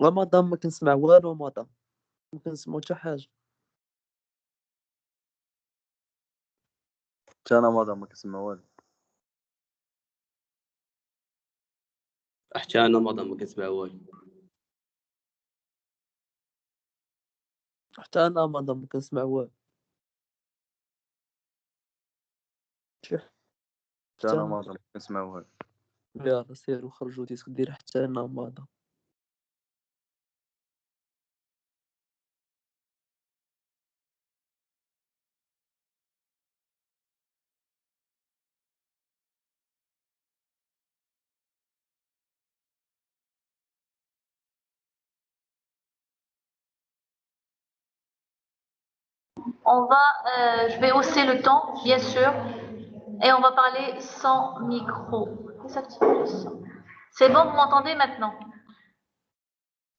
رمضان ما كنسمع والو رمضان، ما كنسمعو حتى حاجة. حتى انا مادا ما كنسمع والو. حتى انا رمضان ما كنسمع والو. حتى أنا رمضان ما كنسمع والو. حتى انا مادا ما كنسمع والو. يلاه سيرو خرجوا دير حتى أنا رمضان. Je vais hausser le temps, bien sûr, et on va parler sans micro. C'est bon, vous m'entendez maintenant?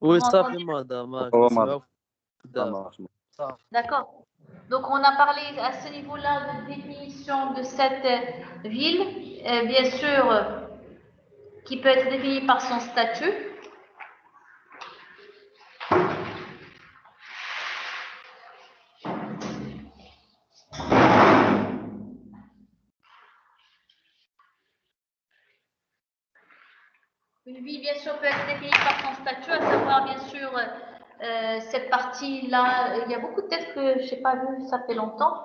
Oui, صافي مادا ما هو كنسمعو مادا دابا. صافي. D'accord. Donc, on a parlé à ce niveau-là de définition de cette ville, bien sûr, qui peut être définie par son statut. Une ville, bien sûr, peut être définie par son statut, à savoir, bien sûr, cette partie-là. Il y a beaucoup de têtes que je n'ai pas vues, ça fait longtemps.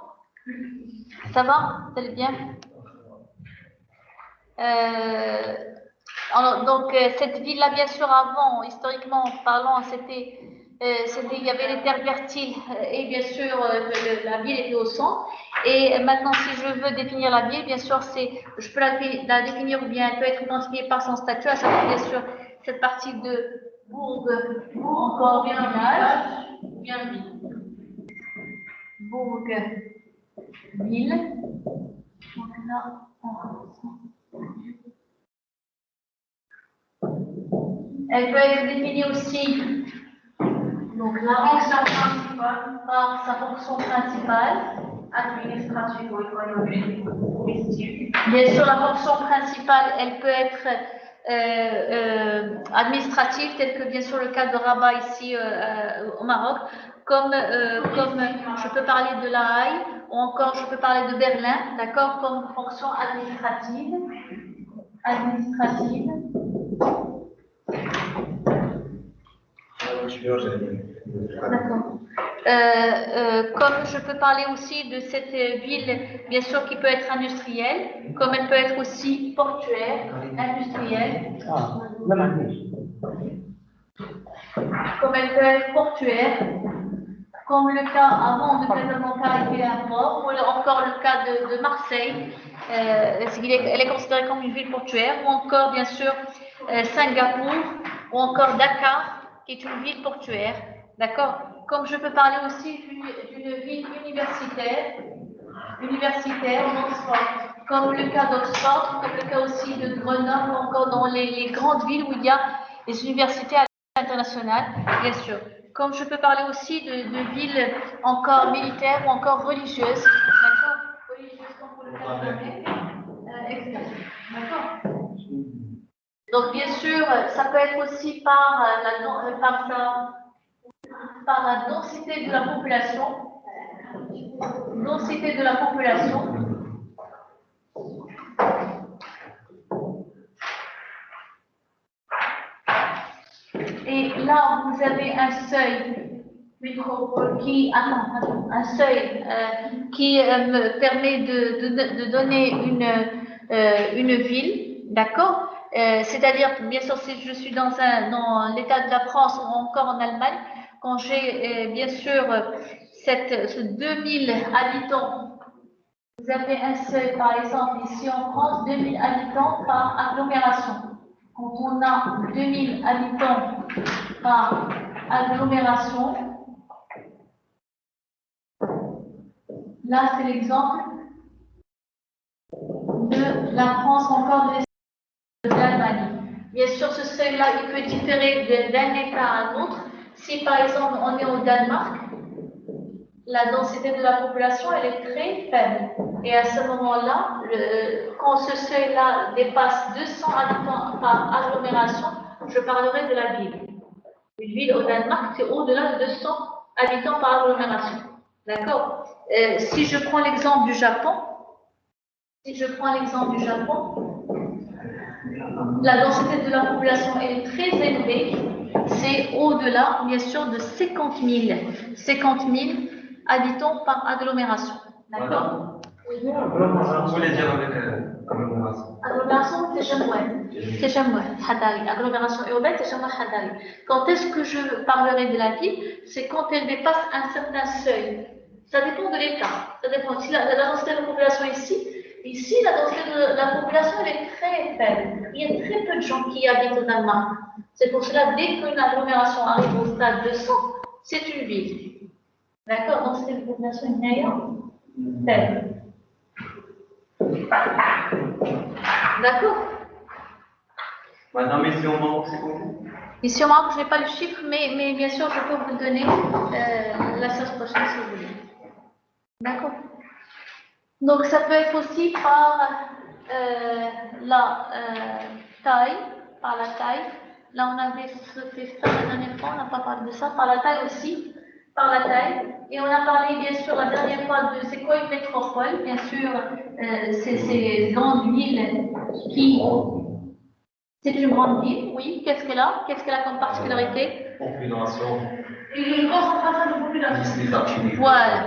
Ça va? Vous allez bien? Donc, cette ville-là, bien sûr, avant, historiquement parlant, il y avait les terres fertiles et bien sûr, la ville était au centre. Et maintenant, si je veux définir la ville, bien sûr, je peux la définir ou bien elle peut être identifiée par son statut, à savoir, bien sûr, cette partie de bourg ou encore bien village, bien ville. Bourg, ville. Donc là, elle peut être définie aussi donc la fonction principale par sa fonction principale, administrative ou économique. Bien sûr, la fonction principale, elle peut être administrative, telle que bien sûr le cas de Rabat ici au Maroc, comme je peux parler de La Haye, ou encore je peux parler de Berlin, d'accord, comme fonction administrative. D'accord. Comme je peux parler aussi de cette ville, bien sûr, qui peut être industrielle, comme elle peut être aussi portuaire, industrielle. Comme elle peut être portuaire, comme le cas avant de Casablanca était un port, ou encore le cas de Marseille, elle est considérée comme une ville portuaire, ou encore, bien sûr, Singapour, ou encore Dakar, qui est une ville portuaire, d'accord? Comme je peux parler aussi d'une ville universitaire, Oxford, comme le cas d'Oxford, comme le cas aussi de Grenoble, ou encore dans les grandes villes où il y a des universités internationales, bien sûr. Comme je peux parler aussi de villes encore militaires ou encore religieuses, d'accord? Religieuses comme pour le cas de d'accord? Donc, bien sûr, ça peut être aussi par la densité de la population. Et là, vous avez un seuil métropole qui me permet de donner une ville, d'accord? C'est-à-dire, bien sûr, si je suis dans l'état de la France ou encore en Allemagne, quand j'ai bien sûr ce 2000 habitants, vous avez un seuil, par exemple, ici en France, 2000 habitants par agglomération. Quand on a 2000 habitants par agglomération, là c'est l'exemple de la France, encore de l'Allemagne. Bien sûr, ce seuil-là, il peut différer d'un État à un autre. Si par exemple on est au Danemark, la densité de la population elle est très faible. Et à ce moment-là, quand ce seuil-là dépasse 200 habitants par agglomération, je parlerai de la ville. Une ville au Danemark, c'est au-delà de 200 habitants par agglomération. D'accord? Si je prends l'exemple du Japon, la densité de la population est très élevée. C'est au-delà, bien sûr, de 50 000 habitants par agglomération. D'accord? Vous voulez dire avec agglomération? Agglomération, c'est Jamoué, Hadari. Agglomération urbaine, c'est Jamoué, Hadari. Quand est-ce que je parlerai de la ville? C'est quand elle dépasse un certain seuil. Ça dépend de l'État. Ça dépend. Si la densité de la population ici, la densité de la population, elle est très faible. Il y a très peu de gens qui habitent au Danemark. C'est pour cela, dès qu'une agglomération arrive au stade de 100, c'est une ville. D'accord? Donc, c'est une population faible. D'accord? Madame, ici au Maroc, c'est combien? Ici au Maroc, je n'ai pas le chiffre, mais bien sûr, je peux vous le donner la semaine prochaine si vous voulez. D'accord? Donc, ça peut être aussi par la taille, Là, on avait fait ça la dernière fois, on n'a pas parlé de ça. Par la taille aussi, Et on a parlé, bien sûr, la dernière fois de c'est quoi une métropole. Bien sûr, c'est ces grandes villes qui... C'est une grande ville, oui. Qu'est-ce qu'elle a? Qu'est-ce qu'elle a comme particularité? Population. Une concentration de population. Voilà.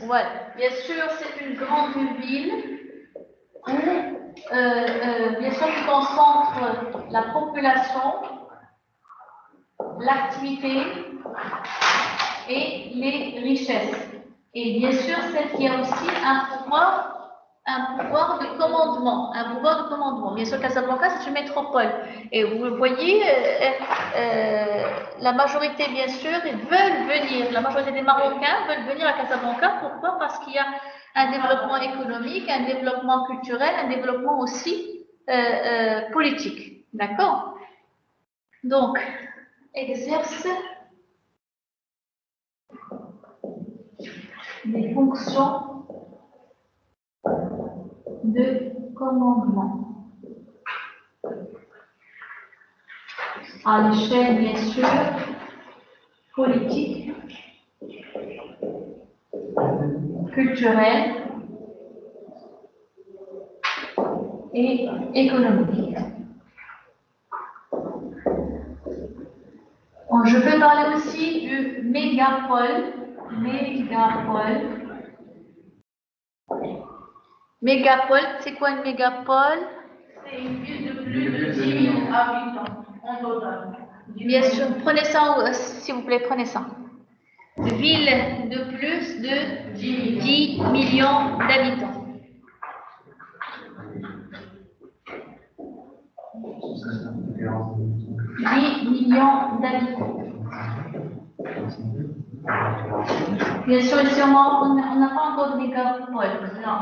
Ouais. Bien sûr, c'est une grande ville où, bien sûr, tu concentres la population, l'activité et les richesses. Et bien sûr, celle qui a aussi un pouvoir de commandement. Bien sûr, Casablanca, c'est une métropole. Et vous voyez, la majorité, bien sûr, veulent venir. La majorité des Marocains veulent venir à Casablanca. Pourquoi? Parce qu'il y a un développement économique, un développement culturel, un développement aussi politique. D'accord? Donc, exerce des fonctions de commandement à l'échelle, bien sûr, politique, culturelle et économique. Je peux parler aussi du mégapole. Mégapole, c'est quoi une mégapole? C'est une ville de plus de 10 000 habitants en total. Bien sûr, prenez ça, s'il vous plaît, prenez ça. Ville de plus de 10 millions d'habitants. 10 millions d'habitants. Bien sûr, ici on n'a pas encore de mégapole. Non.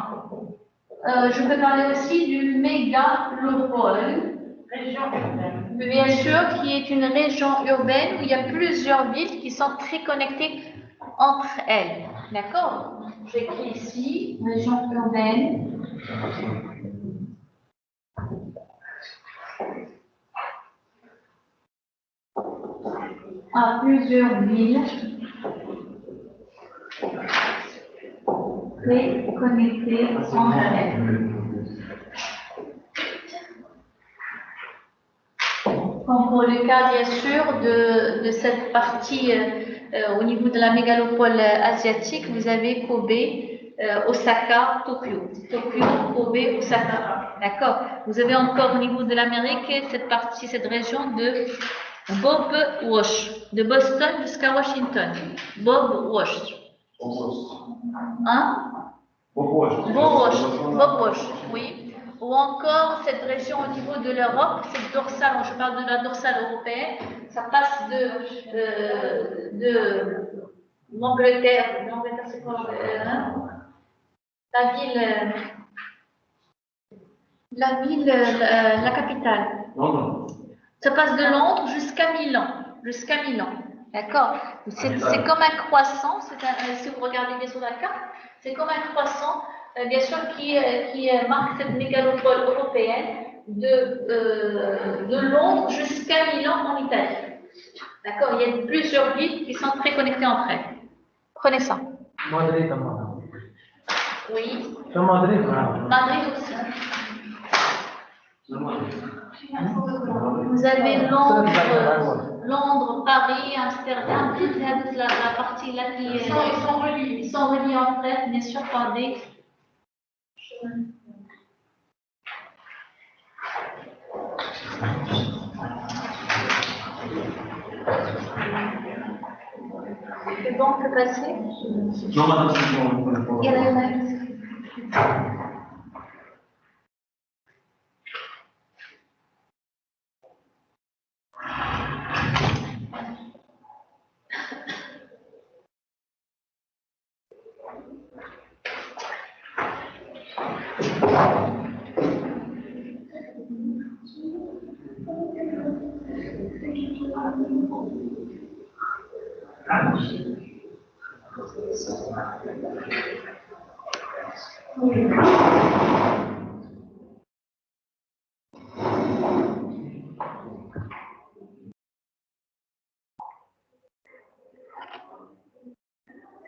Je peux parler aussi du mégalopole. Région urbaine. Bien sûr, qui est une région urbaine où il y a plusieurs villes qui sont très connectées entre elles. D'accord? J'écris ici, région urbaine. À plusieurs villes très connectées entre elles. Comme pour le cas, bien sûr, de cette partie au niveau de la mégalopole asiatique, vous avez Kobe, Osaka, Tokyo. Tokyo, Kobe, Osaka. D'accord? Vous avez encore au niveau de l'Amérique cette région de Bob Walsh, de Boston jusqu'à Washington. Bob Walsh. Hein? Bob Walsh, oui. Ou encore cette région au niveau de l'Europe, cette dorsale, je parle de la dorsale européenne, ça passe de l'Angleterre, c'est quoi la capitale. Londres. Ça passe de Londres jusqu'à Milan. D'accord? C'est comme un croissant, si vous regardez bien sur la carte, c'est comme un croissant, bien sûr, qui marque cette mégalopole européenne de Londres jusqu'à Milan en Italie. D'accord? Il y a plusieurs villes qui sont très connectées entre elles. Prenez ça. Madrid, madame. Oui. C'est Madrid, madame. Madrid aussi. Vous avez Londres, Paris, Amsterdam, toute la partie là qui est. Ils sont reliés entre elles, bien sûr, par des chemins. C'est bon, on peut passer? Non, madame, c'est bon. Il y en a.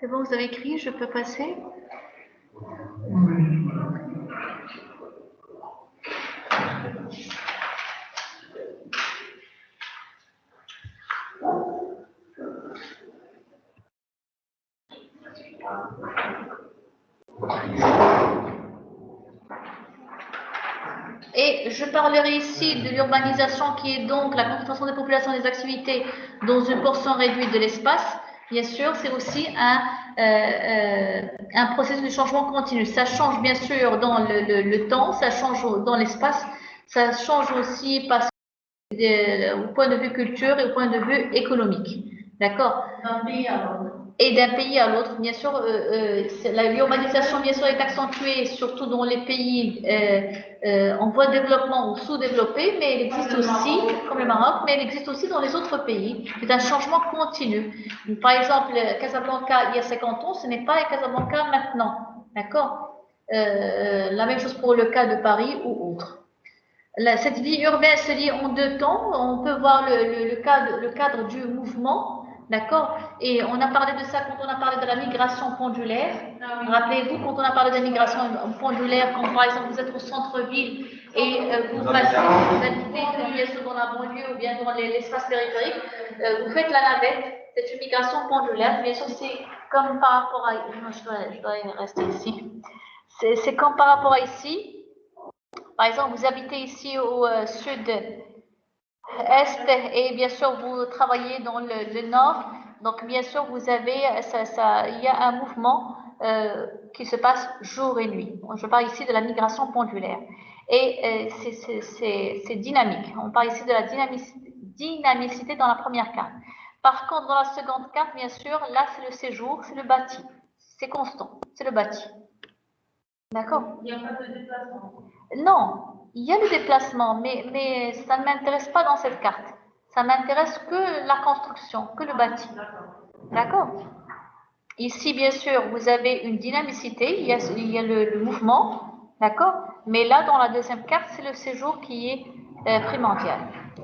C'est bon, vous avez écrit, je peux passer? Et je parlerai ici de l'urbanisation qui est donc la concentration des populations et des activités dans une portion réduite de l'espace. Bien sûr, c'est aussi un processus de changement continu. Ça change bien sûr dans le temps, ça change dans l'espace, ça change aussi au point de vue culture et au point de vue économique. D'accord? D'un pays à l'autre. Et d'un pays à l'autre, bien sûr, l'urbanisation bien sûr est accentuée surtout dans les pays en voie de développement ou sous-développés, mais elle existe aussi, comme le Maroc, mais elle existe aussi dans les autres pays. C'est un changement continu. Par exemple, Casablanca il y a 50 ans, ce n'est pas Casablanca maintenant. D'accord? La même chose pour le cas de Paris ou autre. Cette vie urbaine se lit en deux temps. On peut voir le cadre du mouvement, d'accord? Et on a parlé de ça quand on a parlé de la migration pendulaire. Rappelez-vous, quand on a parlé de la migration pendulaire, quand par exemple vous êtes au centre-ville et vous passez, vous habitez bien sûr dans la banlieue ou bien dans l'espace périphérique, vous faites la navette. C'est une migration pendulaire. Bien sûr, c'est comme par rapport à... Non, je dois rester ici. C'est comme par rapport à ici. Par exemple, vous habitez ici au sud-est et bien sûr, vous travaillez dans le nord. Donc, bien sûr, vous avez, il y a un mouvement qui se passe jour et nuit. Je parle ici de la migration pendulaire. Et c'est dynamique. On parle ici de la dynamicité dans la première carte. Par contre, dans la seconde carte, bien sûr, là, c'est le séjour, c'est le bâti. C'est constant, c'est le bâti. D'accord? Il n'y a pas de déplacement. Non, il y a le déplacement, mais ça ne m'intéresse pas dans cette carte. Ça m'intéresse que la construction, que le bâti. D'accord? Ici, bien sûr, vous avez une dynamicité, il y a le mouvement, d'accord? Mais là, dans la deuxième carte, c'est le séjour qui est primordial.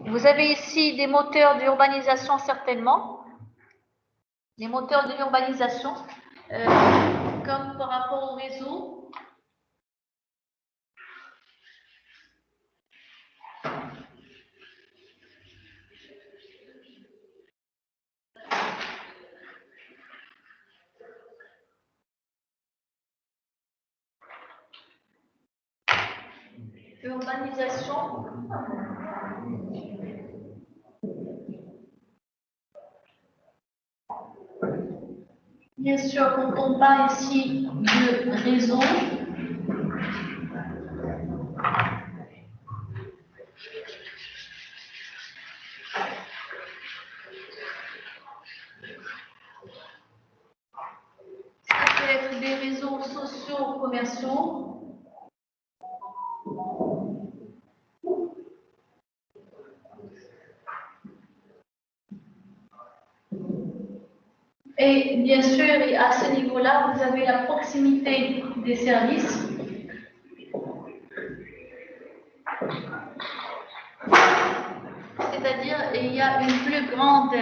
Vous avez ici des moteurs d'urbanisation, certainement. Des moteurs de l'urbanisation, comme par rapport au réseau. Urbanisation. Bien sûr, quand on parle ici de réseau, ça peut être des réseaux sociaux, commerciaux. Et bien sûr, à ce niveau-là, vous avez la proximité des services. c'est-à-dire il y a une plus grande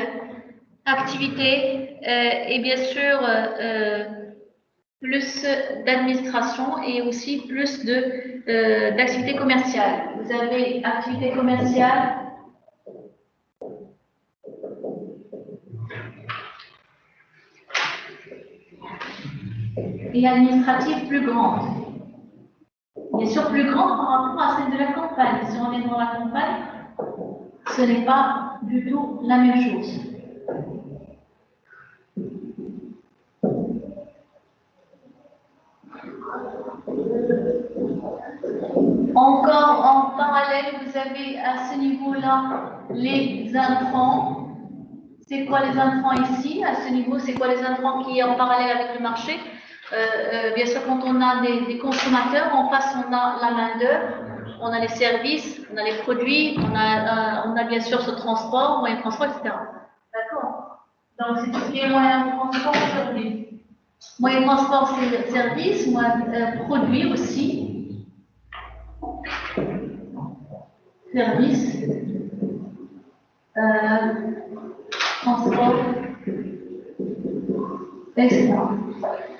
activité et bien sûr plus d'administration et aussi plus d'activité commerciale. Vous avez activité commerciale, et administrative plus grande. Bien sûr, plus grande par rapport à celle de la campagne. Si on est dans la campagne, ce n'est pas du tout la même chose. Encore en parallèle, vous avez à ce niveau-là les intrants. C'est quoi les intrants ici? À ce niveau, c'est quoi les intrants qui est en parallèle avec le marché? Bien sûr, quand on a des consommateurs, en face, on a la main-d'œuvre, on a les services, on a les produits, on a bien sûr ce transport, moyen de transport, etc. D'accord? Donc, c'est tout ce qui est moyen de transport aujourd'hui. Moyen de transport, c'est service, produit aussi. Service. Transport. Etc.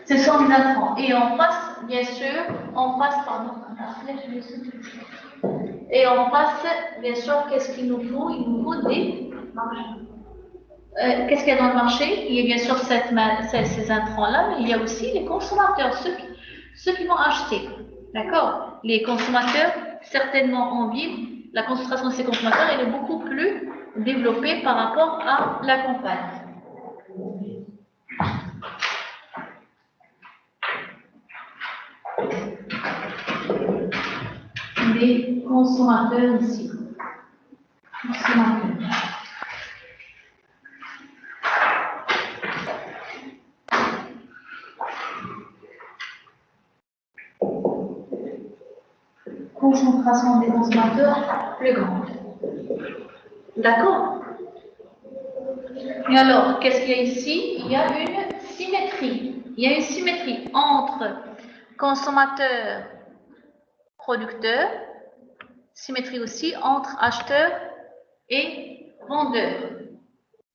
Ce sont les intrants. Et on passe, bien sûr, et on passe, bien sûr, qu'est-ce qu'il nous faut? Il nous faut des marchés. Qu'est-ce qu'il y a dans le marché? Il y a bien sûr ces intrants-là, mais il y a aussi les consommateurs, ceux qui vont acheter. D'accord? Les consommateurs, certainement en ville, la concentration de ces consommateurs, elle est beaucoup plus développée par rapport à la campagne. Les consommateurs ici. Consommateurs. Concentration des consommateurs plus grande. D'accord? Et alors, qu'est-ce qu'il y a ici? Il y a une symétrie. Il y a une symétrie entre consommateurs, producteurs, symétrie aussi entre acheteurs et vendeurs.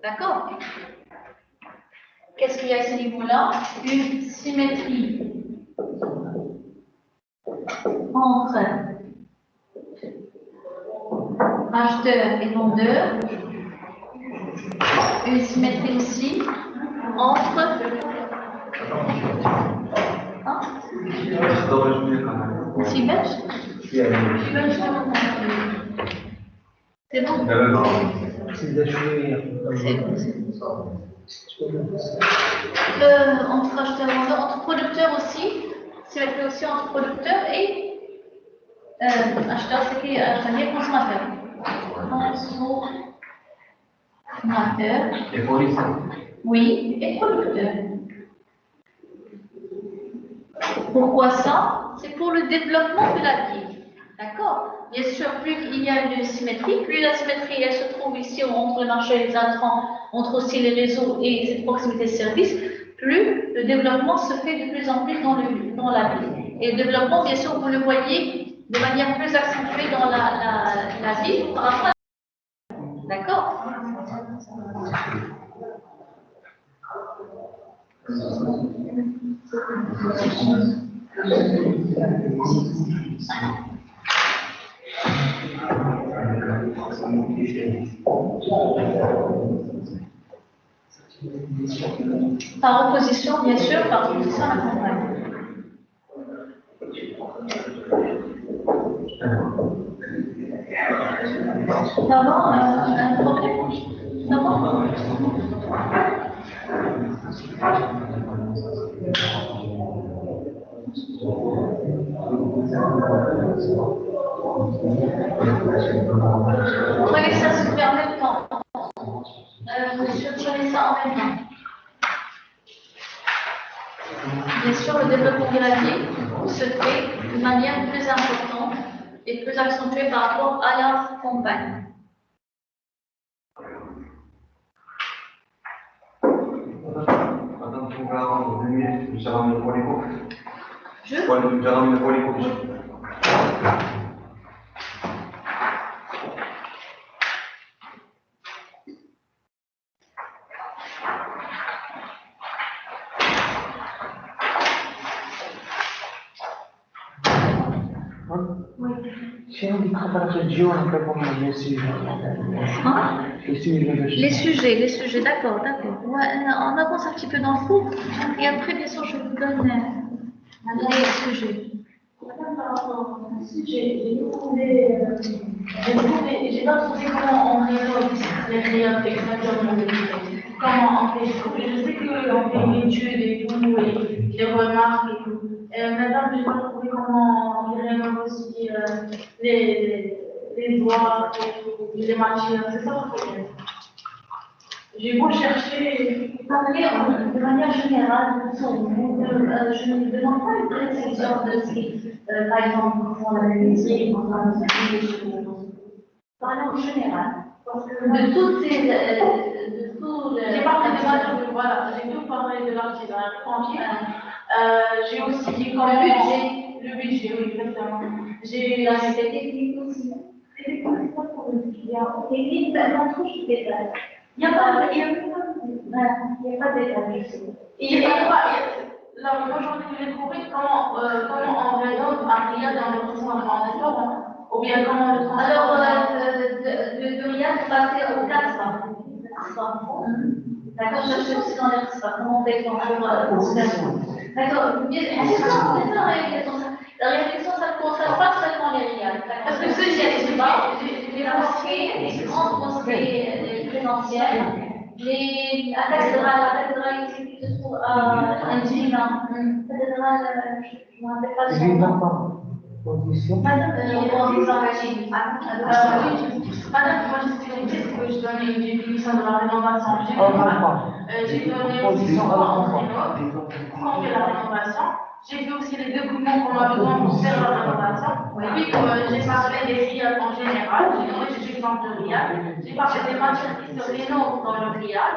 D'accord? Qu'est-ce qu'il y a à ce niveau-là? Une symétrie entre acheteurs et vendeurs. Une symétrie aussi entre... Hein? Ici, belge? C'est bon? Entre acheteurs et vendeurs, entre producteurs aussi, symétrie aussi entre producteurs et acheteurs, c'est qui est consommateur. Consommateur. Et fournisseurs. Oui, et producteur. Pourquoi ça? C'est pour le développement de la ville. D'accord? Bien sûr, plus il y a une symétrie, plus la symétrie elle se trouve ici entre le marché et les intrants, entre aussi les réseaux et cette proximité de service, plus le développement se fait de plus en plus dans la ville. Et le développement, bien sûr, vous le voyez de manière plus accentuée dans la ville par rapport à... D'accord? Par opposition, bien sûr, par opposition à la campagne. Ça va, un problème? Ça va? Prenez ça se fait en même temps. Prenez ça en même temps. Bien sûr, le développement de la ville se fait de manière plus importante et plus accentuée par rapport à la campagne. Madame, on va rendre 2 minutes, nous allons pour les cours. Je? Nous allons pour les cours. شنو اللي خبرك الجيون كيفهم Les sujets, d'accord. Ouais, on avance un petit peu dans le cours et après, bien sûr, je vous donne les sujets. J'ai pas trouvé comment on résout les rayons exactement. Comment on fait. Je sais qu'on fait une étude et tout, et les remarques et tout. Madame, j'ai pas trouvé comment on résout aussi les doigts et tout, les machines. C'est ça le problème. J'ai beau chercher, parler de manière générale, je ne demande pas une précision de ce qui, par exemple, pour la musique, parler en général. De toutes ces. J'ai parlé de l'article, voilà, j'ai tout parlé de l'article, tranquille. J'ai aussi dit comment. Le budget, oui, exactement. J'ai l'aspect technique aussi. Technique, dans tout, je fais ça. Il n'y a pas de détail. Là, aujourd'hui, vous avez trouvé comment on résout un RIA dans le transformateur, ou bien comment le transformateur. Alors, de RIA, vous passez au CASPA. D'accord, je cherche aussi dans les CASPA. Comment on fait quand on d'accord, la réflexion, ça ne concerne pas seulement les RIA. Parce que ceux-ci, les mosquées, les grandes mosquées présentielles, les cathédrales, la cathédrale ici qui se trouve à Njina, cathédrale, je ne me rappelle pas son nom. Madame, moi je sais que je donne une définition de la rénovation. J'ai donné aussi comment on fait la rénovation. J'ai vu aussi les documents qu'on a besoin pour faire la rénovation. Et puis, j'ai parlé des RIAD en général. J'ai donné des exemples de RIAD. J'ai parlé des matières qui se rénovent dans le RIAD.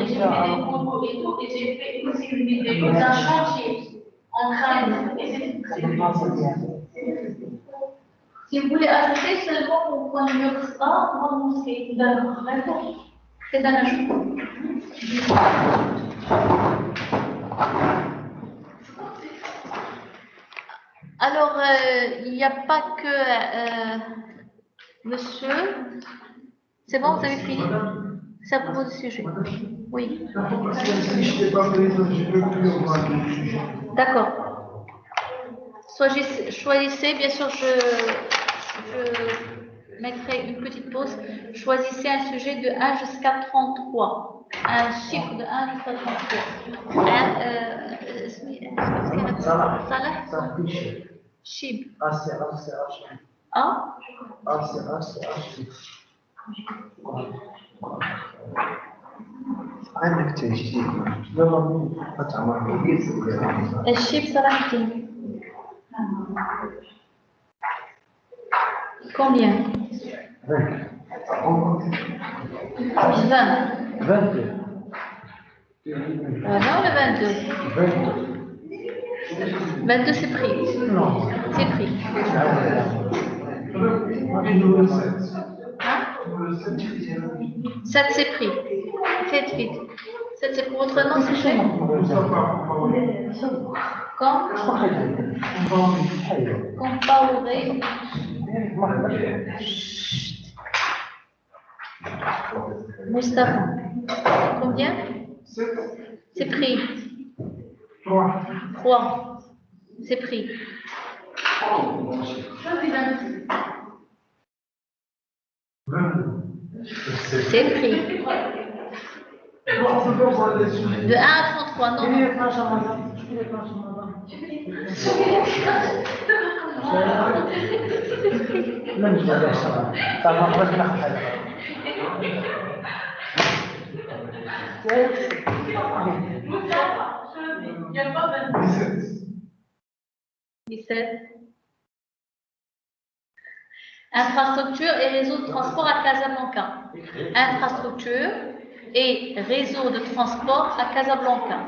Et j'ai fait des photos et tout. Et j'ai fait aussi une vidéo d'un chantier en crainte. Et c'est si vous voulez ajouter seulement au point numéro 1, grande mosquée. D'accord. C'est un ajout. Alors, il n'y a pas que monsieur. C'est bon, vous avez fini? C'est à propos du sujet. Oui. D'accord. Choisissez, bien sûr, je mettrai une petite pause. Choisissez un sujet de 1 jusqu'à 33. Un chiffre de 1 jusqu'à 33. Salah? Chib. Ah? الشيب صراحة combien 20. Non, le 22. 22 c'est pris. Non. C'est pris. Hein? 7 c'est pris. Faites vite. 7 c'est pour votre nom, c'est fait. Quand comparer. Moustapha. Combien? C'est pris. 3. C'est pris. C'est pris. De 1 à 33, non. Il y a pas 17. Infrastructure et réseau de transport à Casablanca. Infrastructure et réseau de transport à Casablanca.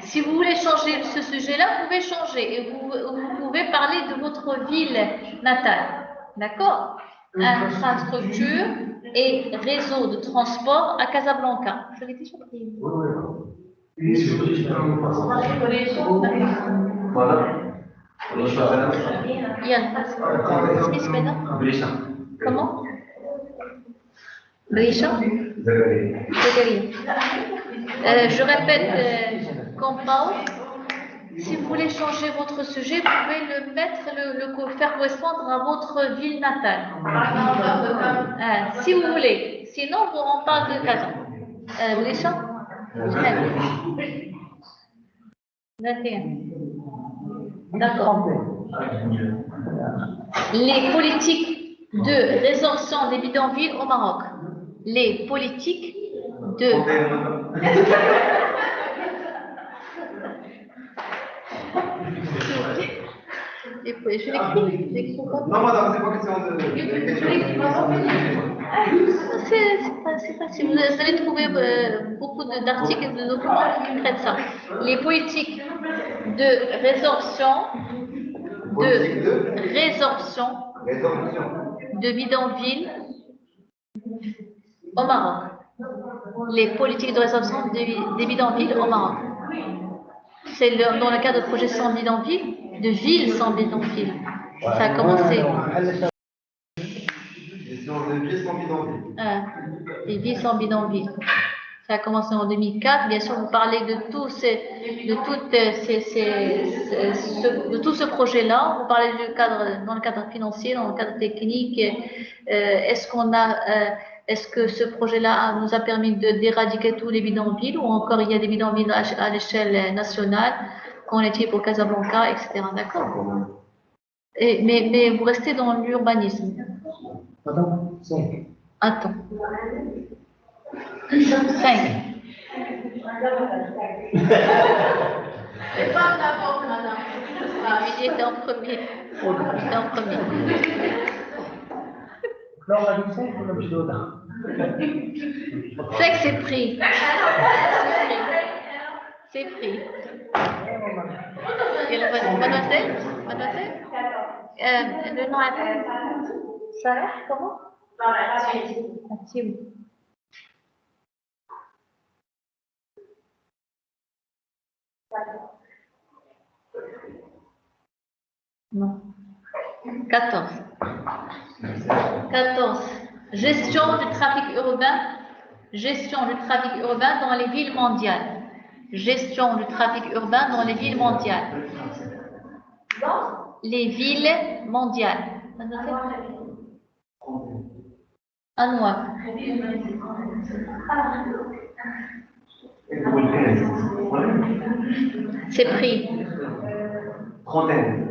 Si vous voulez changer ce sujet-là, vous pouvez changer et vous pouvez parler de votre ville natale. D'accord? Infrastructure et réseau de transport à Casablanca. Je l'ai déjà pris. Voilà. Comment? Brisha? Je répète, compound. Si vous voulez changer votre sujet, vous pouvez le mettre, le faire correspondre à votre ville natale. Si vous voulez. Sinon, on parle de Kazan. Brisha? 21. D'accord. Les politiques de résorption des bidonvilles au Maroc. Les politiques de... Je l'écris. Non, madame, c'est pas question de. C'est facile. Vous allez trouver beaucoup d'articles et de documents qui traitent ça. Les politiques de résorption de bidonvilles au Maroc. Les politiques de résorption des bidonvilles au Maroc. C'est dans le cadre de projet sans bidonville, de villes sans bidonville. Ça a commencé. Les villes sans bidonville. Ça a commencé en 2004. Bien sûr, vous parlez de tout ce projet-là. Vous parlez dans le cadre financier, dans le cadre technique. Est-ce que ce projet-là nous a permis d'éradiquer tous les bidonvilles ou encore il y a des bidonvilles à l'échelle nationale, qu'on était pour Casablanca, etc. D'accord? Mais vous restez dans l'urbanisme. Attends. 5. C'est pas d'abord, madame. Il était en premier. Non, on a dit 5 ou on a dit 2? 5, c'est pris. C'est pris. Et mademoiselle, le nom est Sarah, comment? Atim. Non. 14. Gestion du trafic urbain. Gestion du trafic urbain dans les villes mondiales. Gestion du trafic urbain dans les villes mondiales. Les villes mondiales. Anouar. C'est pris. 31.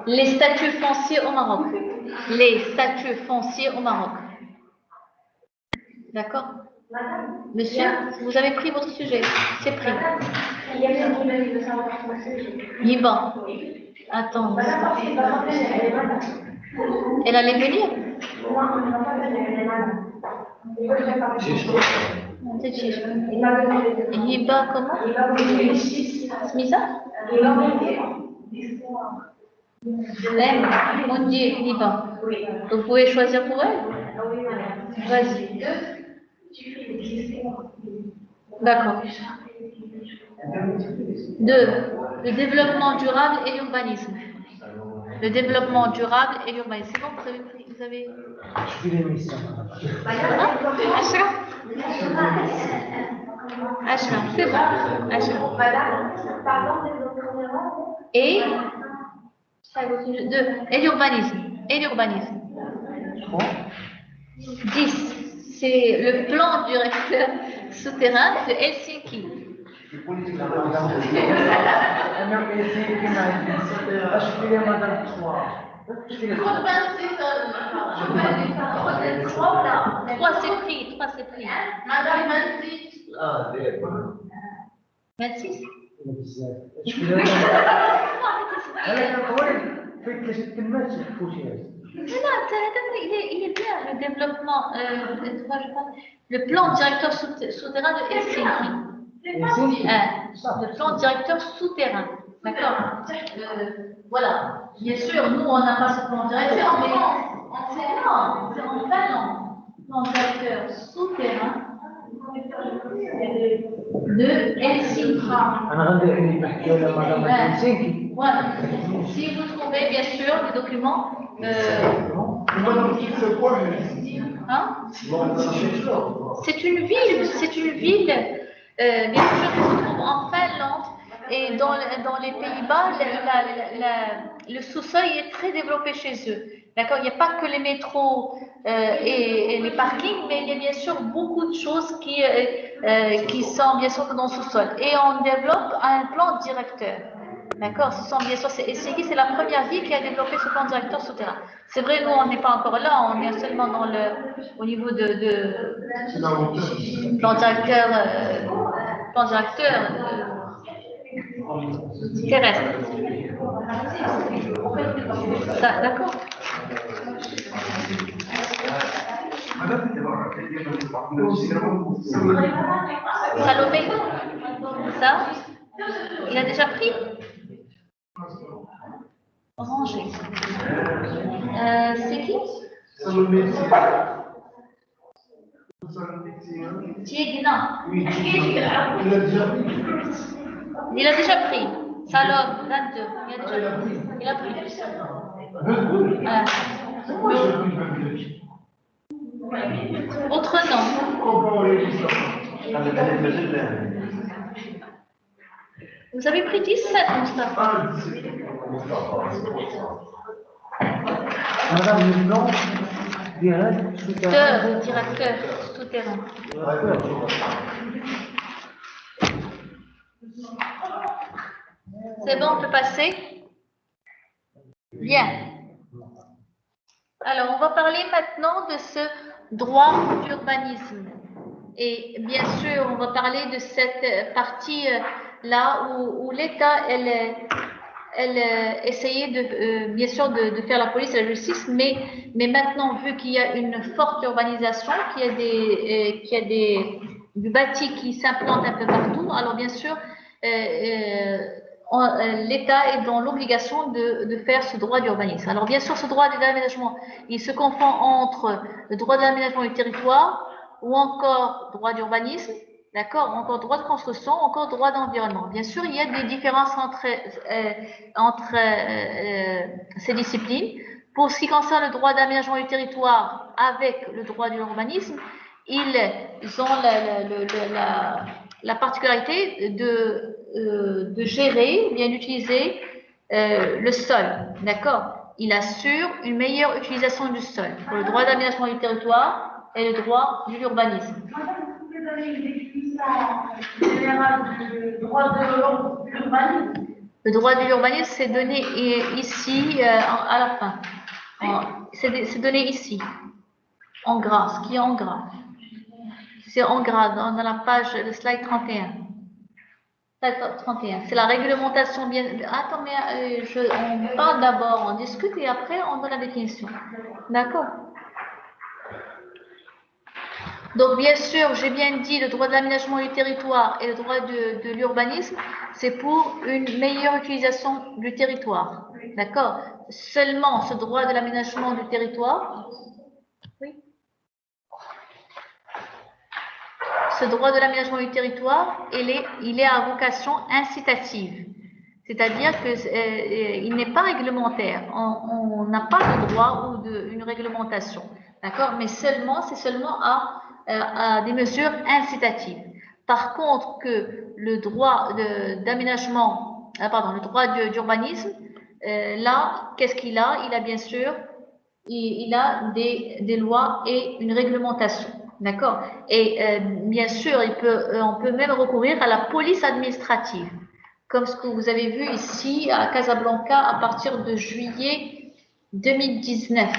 Les statuts fonciers au Maroc. Les statuts fonciers au Maroc. D'accord? Monsieur, vous avez pris votre sujet. C'est pris. Liban. Attends. Elle allait venir? Hiba, comment? Smisa? On dit Hiba. Vous pouvez choisir pour elle? Vas-y. D'accord. 2. Le développement durable et l'urbanisme. Le développement durable et l'urbanisme. C'est bon, vous avez... Je suis l'émission. Ashra, c'est bon. Ashra. Et l'urbanisme. Et l'urbanisme. 10. C'est le plan directeur souterrain de Helsinki. Trois, c'est pris. Madame 26. 26. Il est bien, le développement, le plan directeur souterrain de Helsinki. Le plan directeur souterrain. D'accord. Voilà. Bien sûr, nous, on n'a pas ce plan directeur, mais C'est en Finlande. Plan directeur souterrain de Helsinki. Voilà. Si vous trouvez bien sûr des documents. Hein? C'est une ville, bien sûr, qui se trouve en Finlande et dans les Pays-Bas, le sous-sol est très développé chez eux. D'accord? Il n'y a pas que les métros et les parkings, mais il y a bien sûr beaucoup de choses qui sont bien sûr dans le sous-sol. Et on développe un plan directeur. D'accord? Ce sont bien sûr, Helsinki, c'est la première ville qui a développé ce plan directeur souterrain. C'est vrai, nous, on n'est pas encore là, on est seulement au niveau de plan directeur terrestre. Ça, d'accord? Salomé, ça, il a déjà pris? Orangé. C'est qui? Tigna. Il a déjà pris. Salom, 22. Il a pris. Autre nom. Vous avez pris 17, Moustapha. Madame, le nom Directeur souterrain. C'est bon, on peut passer? Bien. Alors, on va parler maintenant de ce droit d'urbanisme. Et bien sûr, on va parler de cette partie-là où l'État, elle essayait bien sûr de faire la police et la justice, mais maintenant, vu qu'il y a une forte urbanisation, qu'il y a du bâti qui s'implante un peu partout, alors bien sûr, l'État est dans l'obligation de faire ce droit d'urbanisme. Alors bien sûr, ce droit d'aménagement, il se confond entre le droit d'aménagement du territoire ou encore droit d'urbanisme, d'accord, encore droit de construction, encore droit d'environnement. Bien sûr, il y a des différences entre ces disciplines. Pour ce qui concerne le droit d'aménagement du territoire avec le droit de l'urbanisme, ils ont la particularité de gérer, bien d'utiliser le sol, d'accord. Il assure une meilleure utilisation du sol pour le droit d'aménagement du territoire et le droit de l'urbanisme. Vous pouvez donner une définition générale du droit de l'urbanisme? Le droit de l'urbanisme, c'est donné ici à la fin. C'est donné ici, en gras, ce qui est en gras. C'est en gras dans la page, le slide 31. Slide 31. C'est la réglementation bien. Attends, mais on parle d'abord, on discute et après on donne la définition. D'accord? Donc, bien sûr, j'ai bien dit le droit de l'aménagement du territoire et le droit de l'urbanisme, c'est pour une meilleure utilisation du territoire. D'accord? Seulement ce droit de l'aménagement du territoire, oui. Ce droit de l'aménagement du territoire, il est à vocation incitative. C'est-à-dire qu'il n'est pas réglementaire. On n'a pas de droit ou une réglementation. D'accord? Mais c'est seulement à des mesures incitatives. Par contre, que le droit d'aménagement, le droit d'urbanisme, là, qu'est-ce qu'il a? Il a bien sûr, il a des lois et une réglementation. D'accord? Et bien sûr, on peut même recourir à la police administrative, comme ce que vous avez vu ici à Casablanca à partir de juillet 2019.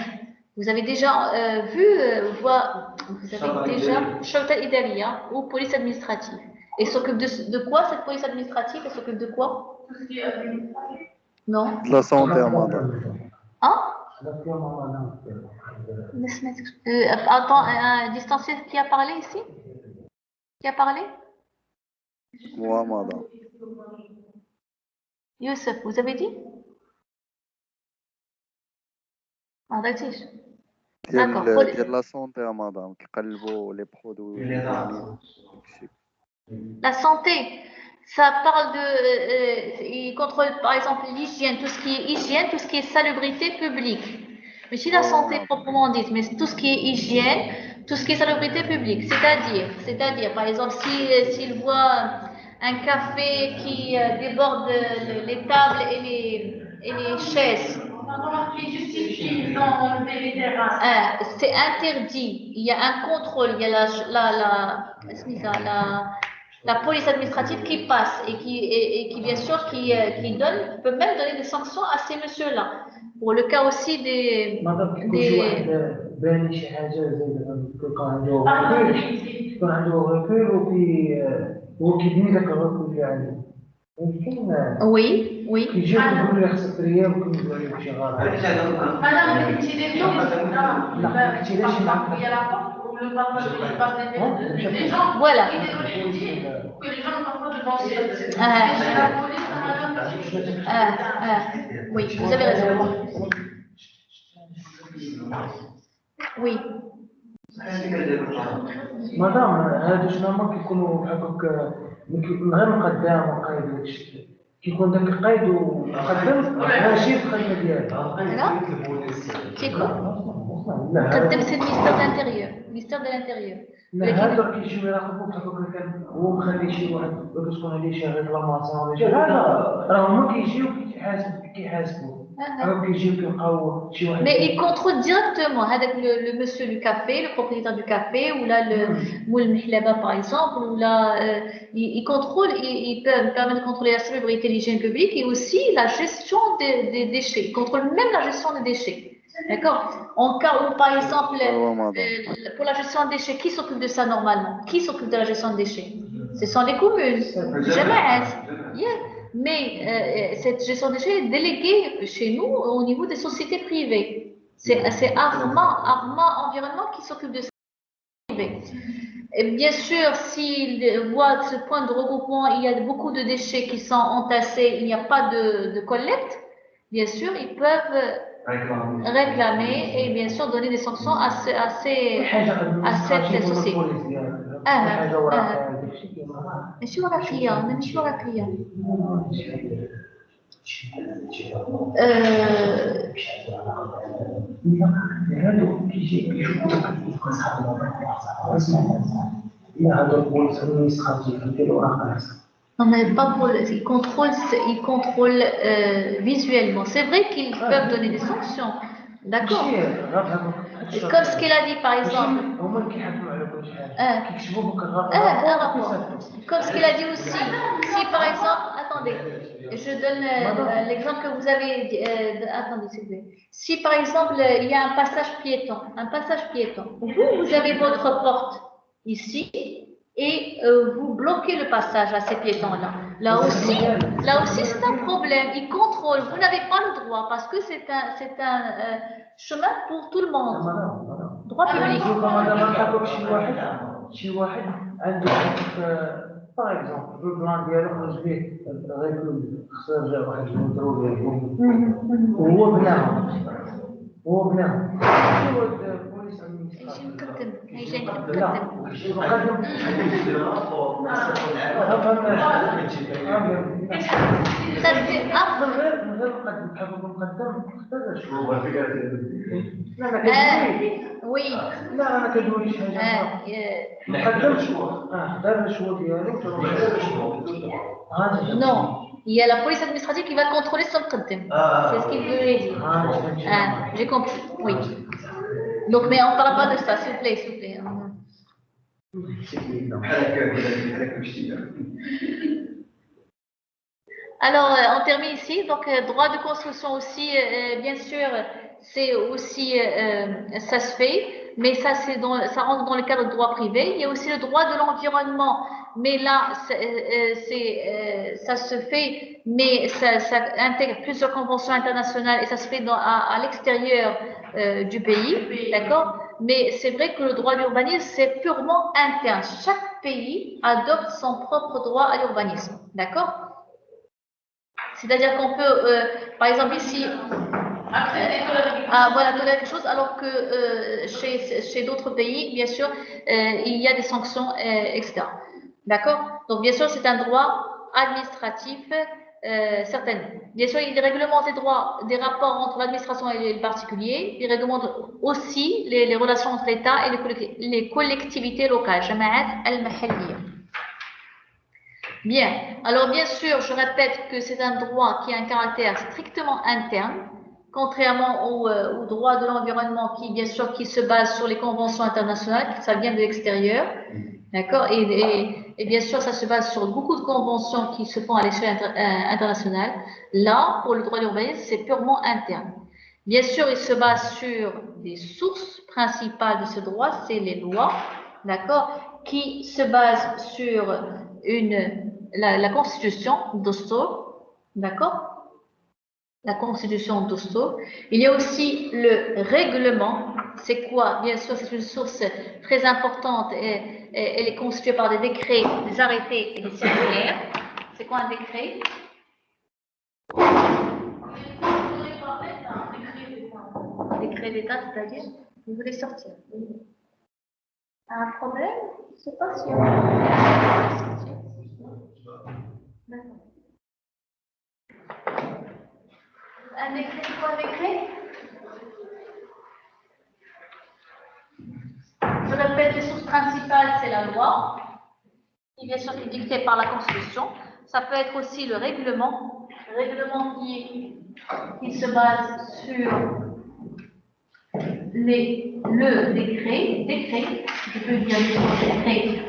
Vous avez déjà vu, vous avez déjà Chauta Idalia ou police administrative. Et s'occupe de quoi cette police administrative? Elle s'occupe de quoi? Non. La santé, madame. Hein? Attends, un distancié qui a parlé ici? Qui a parlé? Moi, madame. Youssef, vous avez dit? Ah, d'accord. D'accord. ديال لا سونتي يا مدام كيقلبوا لي برودوي يعني داكشي. La santé, ça parle de, il contrôle par exemple l'hygiène, tout ce qui est hygiène, tout ce qui est salubrité publique. Mais si la santé proprement dite, mais tout ce qui est hygiène, tout ce qui est salubrité publique, c'est-à-dire, par exemple, s'il voit un café qui déborde les tables et les chaises, Qui justifie dans les terrasses. c'est interdit. Il y a un contrôle, il y a la police administrative qui passe et qui bien sûr, qui peut même donner des sanctions à ces messieurs-là. Pour le cas aussi des بان شي حاجه زي يكون عنده ريكول هو كيبني داك الريكول اللي عنده يمكن oui. كيجي يقول لي خصك ريال وكنقول له شي غلط. Madame, il y a la porte où le partage des gens. Voilà. Que les gens ne passent pas devant la police, madame. Oui, vous avez raison. Oui. مدام هادو شنو هما كيكونوا بحال هكاك غير مقدام وقايد داك الشيء كيكون داك القايد ومقدم ماشي الخدمه ديالو. C'est quoi? مقدم c'est le ministère de l'Intérieur. Ministère de l'Intérieur. هادو كيجيو يراقبوا بحال هكاك هو مخلي شي واحد كتكون عليه شي ريكلاماسيون ولا شي حاجه راه هما كيجيو كيحاسبوا. Mais il contrôle directement avec le monsieur du café, le propriétaire du café, ou là le moule mihlaba par exemple, ou là il contrôle, il permet de contrôler la salubrité de l'hygiène publique et aussi la gestion des déchets. Il contrôle même la gestion des déchets. D'accord? En cas où, par exemple, pour la gestion des déchets, qui s'occupe de ça normalement? Qui s'occupe de la gestion des déchets? Ce sont les communes. Jamais. Mais cette gestion des déchets est déléguée chez nous au niveau des sociétés privées. C'est Arma Environnement qui s'occupe de ça. Et bien sûr, s'il voit ce point de regroupement, il y a beaucoup de déchets qui sont entassés, il n'y a pas de collecte, bien sûr, ils peuvent réclamer et bien sûr donner des sanctions à cette société. ماشي ورقية ماشي ورقية Non, mais pas pour ils contrôlent visuellement. C'est vrai qu'ils peuvent donner des sanctions. D'accord. Comme ce qu'il a dit par exemple. Comme ce qu'il a dit aussi. Si par exemple, attendez, je donne l'exemple que vous avez dit. Attendez, s'il vous plaît. Si par exemple il y a un passage piéton, vous avez votre porte ici et vous bloquez le passage à ces piétons-là. Là aussi c'est un problème. Ils contrôlent. Vous n'avez pas le droit parce que c'est un chemin pour tout le monde. Droit public. شي واحد عنده par exemple le plan ديالو خرج به ريكول خرج واحد المترو ديالو وهو بناهم يجي مقدم Ça c'est oui. لا انا كدوي شي حاجه Non, il y a la police administrative qui va contrôler son muqaddam. C'est ce qu'il voulait dire. J'ai compris. Oui. Donc mais on ne parle pas de ça, s'il vous plaît. Alors, on termine ici. Donc, droit de construction aussi, bien sûr, c'est aussi, ça se fait, mais ça rentre dans le cadre du droit privé. Il y a aussi le droit de l'environnement, mais là, ça se fait, mais ça intègre plusieurs conventions internationales et ça se fait à l'extérieur du pays, d'accord? Mais c'est vrai que le droit de l'urbanisme, c'est purement interne. Chaque pays adopte son propre droit à l'urbanisme, d'accord? C'est-à-dire qu'on peut, par exemple ici, Voilà, tolérer des choses, alors que chez d'autres pays, bien sûr, il y a des sanctions, etc. D'accord? Donc, bien sûr, c'est un droit administratif, certainement. Bien sûr, il réglemente les droits des rapports entre l'administration et le particulier. Il réglemente aussi les relations entre l'État et les collectivités locales. Jama'at al-Mahalliya. Bien. Alors, bien sûr, je répète que c'est un droit qui a un caractère strictement interne, contrairement au droit de l'environnement qui, bien sûr, qui se base sur les conventions internationales, ça vient de l'extérieur. D'accord? Et bien sûr, ça se base sur beaucoup de conventions qui se font à l'échelle internationale. Là, pour le droit de l'urbanisme, c'est purement interne. Bien sûr, il se base sur des sources principales de ce droit, c'est les lois, d'accord, qui se basent sur la constitution d'Oslo, d'accord, la constitution d'Oslo. Il y a aussi le règlement. C'est quoi? Bien sûr, c'est une source très importante et elle est constituée par des décrets, des arrêtés et des circulaires. C'est quoi un décret? Décret d'État, c'est-à-dire, vous voulez sortir. Un problème? Je ne sais pas si on va sortir. D'accord. Un décret, c'est quoi un décret? Je répète, les sources principales, c'est la loi, qui bien sûr est dictée par la Constitution. Ça peut être aussi le règlement qui se base sur le décret, je peux dire décret.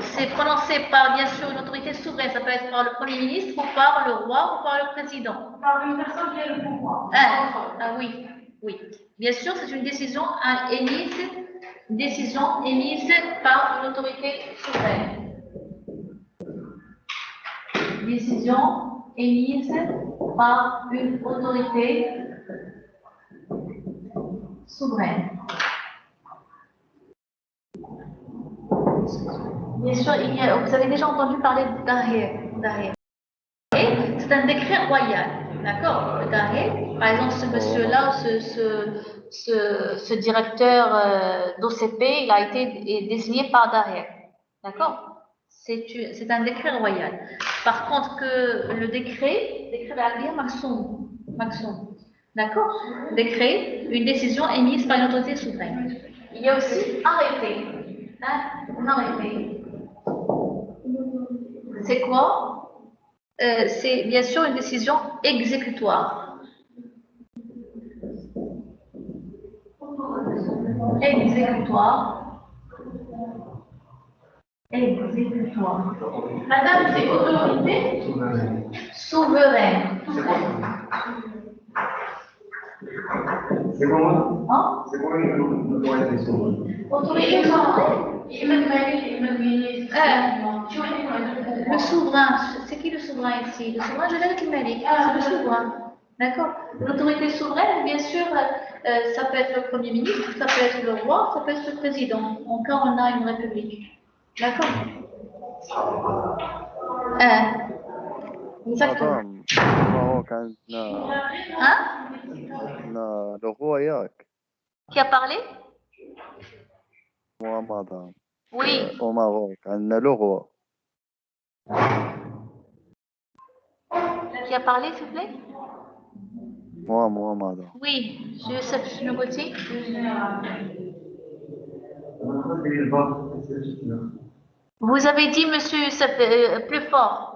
C'est prononcé par, bien sûr, une autorité souveraine. Ça peut être par le Premier ministre, ou par le roi, ou par le président. Par une personne qui a le pouvoir. Oui, oui. Bien sûr, c'est une décision émise par une autorité souveraine. Décision émise par une autorité souveraine. Bien sûr, vous avez déjà entendu parler d'Ahir. C'est un décret royal, d'accord? Le Dahir, par exemple, ce monsieur-là, ce directeur d'OCP, il a été désigné par Dahir, d'accord? C'est un décret royal. Par contre, que le décret d'Ahir, Maxoum, d'accord? Décret, une décision émise par une autorité souveraine. Il y a aussi arrêté. Un arrêté. C'est quoi? C'est bien sûr une décision exécutoire. Exécutoire. Madame, c'est autorité souveraine. C'est comment? Hein? C'est quoi une autorité souveraine? Autorité souveraine. Le souverain, c'est qui le souverain ici? Le souverain, je l'ai avec le Malik, c'est le souverain. D'accord? L'autorité souveraine, bien sûr, ça peut être le Premier ministre, ça peut être le roi, ça peut être le président. En cas, on a une république. D'accord? Exactement. المغرب عندنا Hein? le roi ياك Qui a parlé? moi madame Oui. au Maroc عندنا le roi Qui a parlé, s'il vous plaît? moi madame Oui, Youssef Chnogoti. Vous avez dit, monsieur Youssef, plus fort.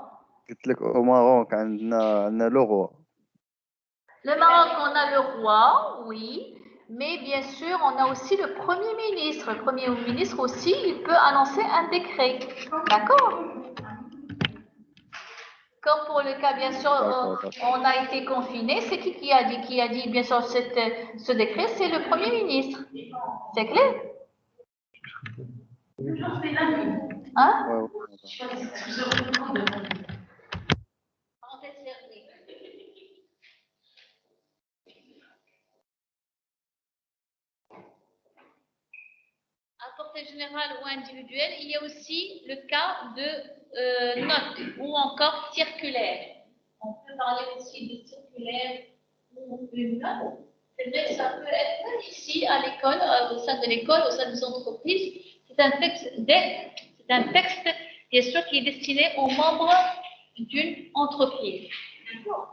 قلت لك au Maroc عندنا le roi. Le Maroc, on a le roi, oui, mais bien sûr, on a aussi le Premier ministre. Le Premier ministre aussi, il peut annoncer un décret. D'accord? Comme pour le cas, bien sûr, on a été confiné, c'est qui a dit? Qui a dit, bien sûr, ce décret? C'est le Premier ministre. C'est clair? Hein? À portée générale ou individuelle, il y a aussi le cas de note ou encore circulaire. On peut parler aussi de circulaire ou une note. C'est vrai que ça peut être même ici à l'école, au sein de l'école, au sein des entreprises. C'est un texte, bien sûr, qui est destiné aux membres d'une entreprise. D'accord.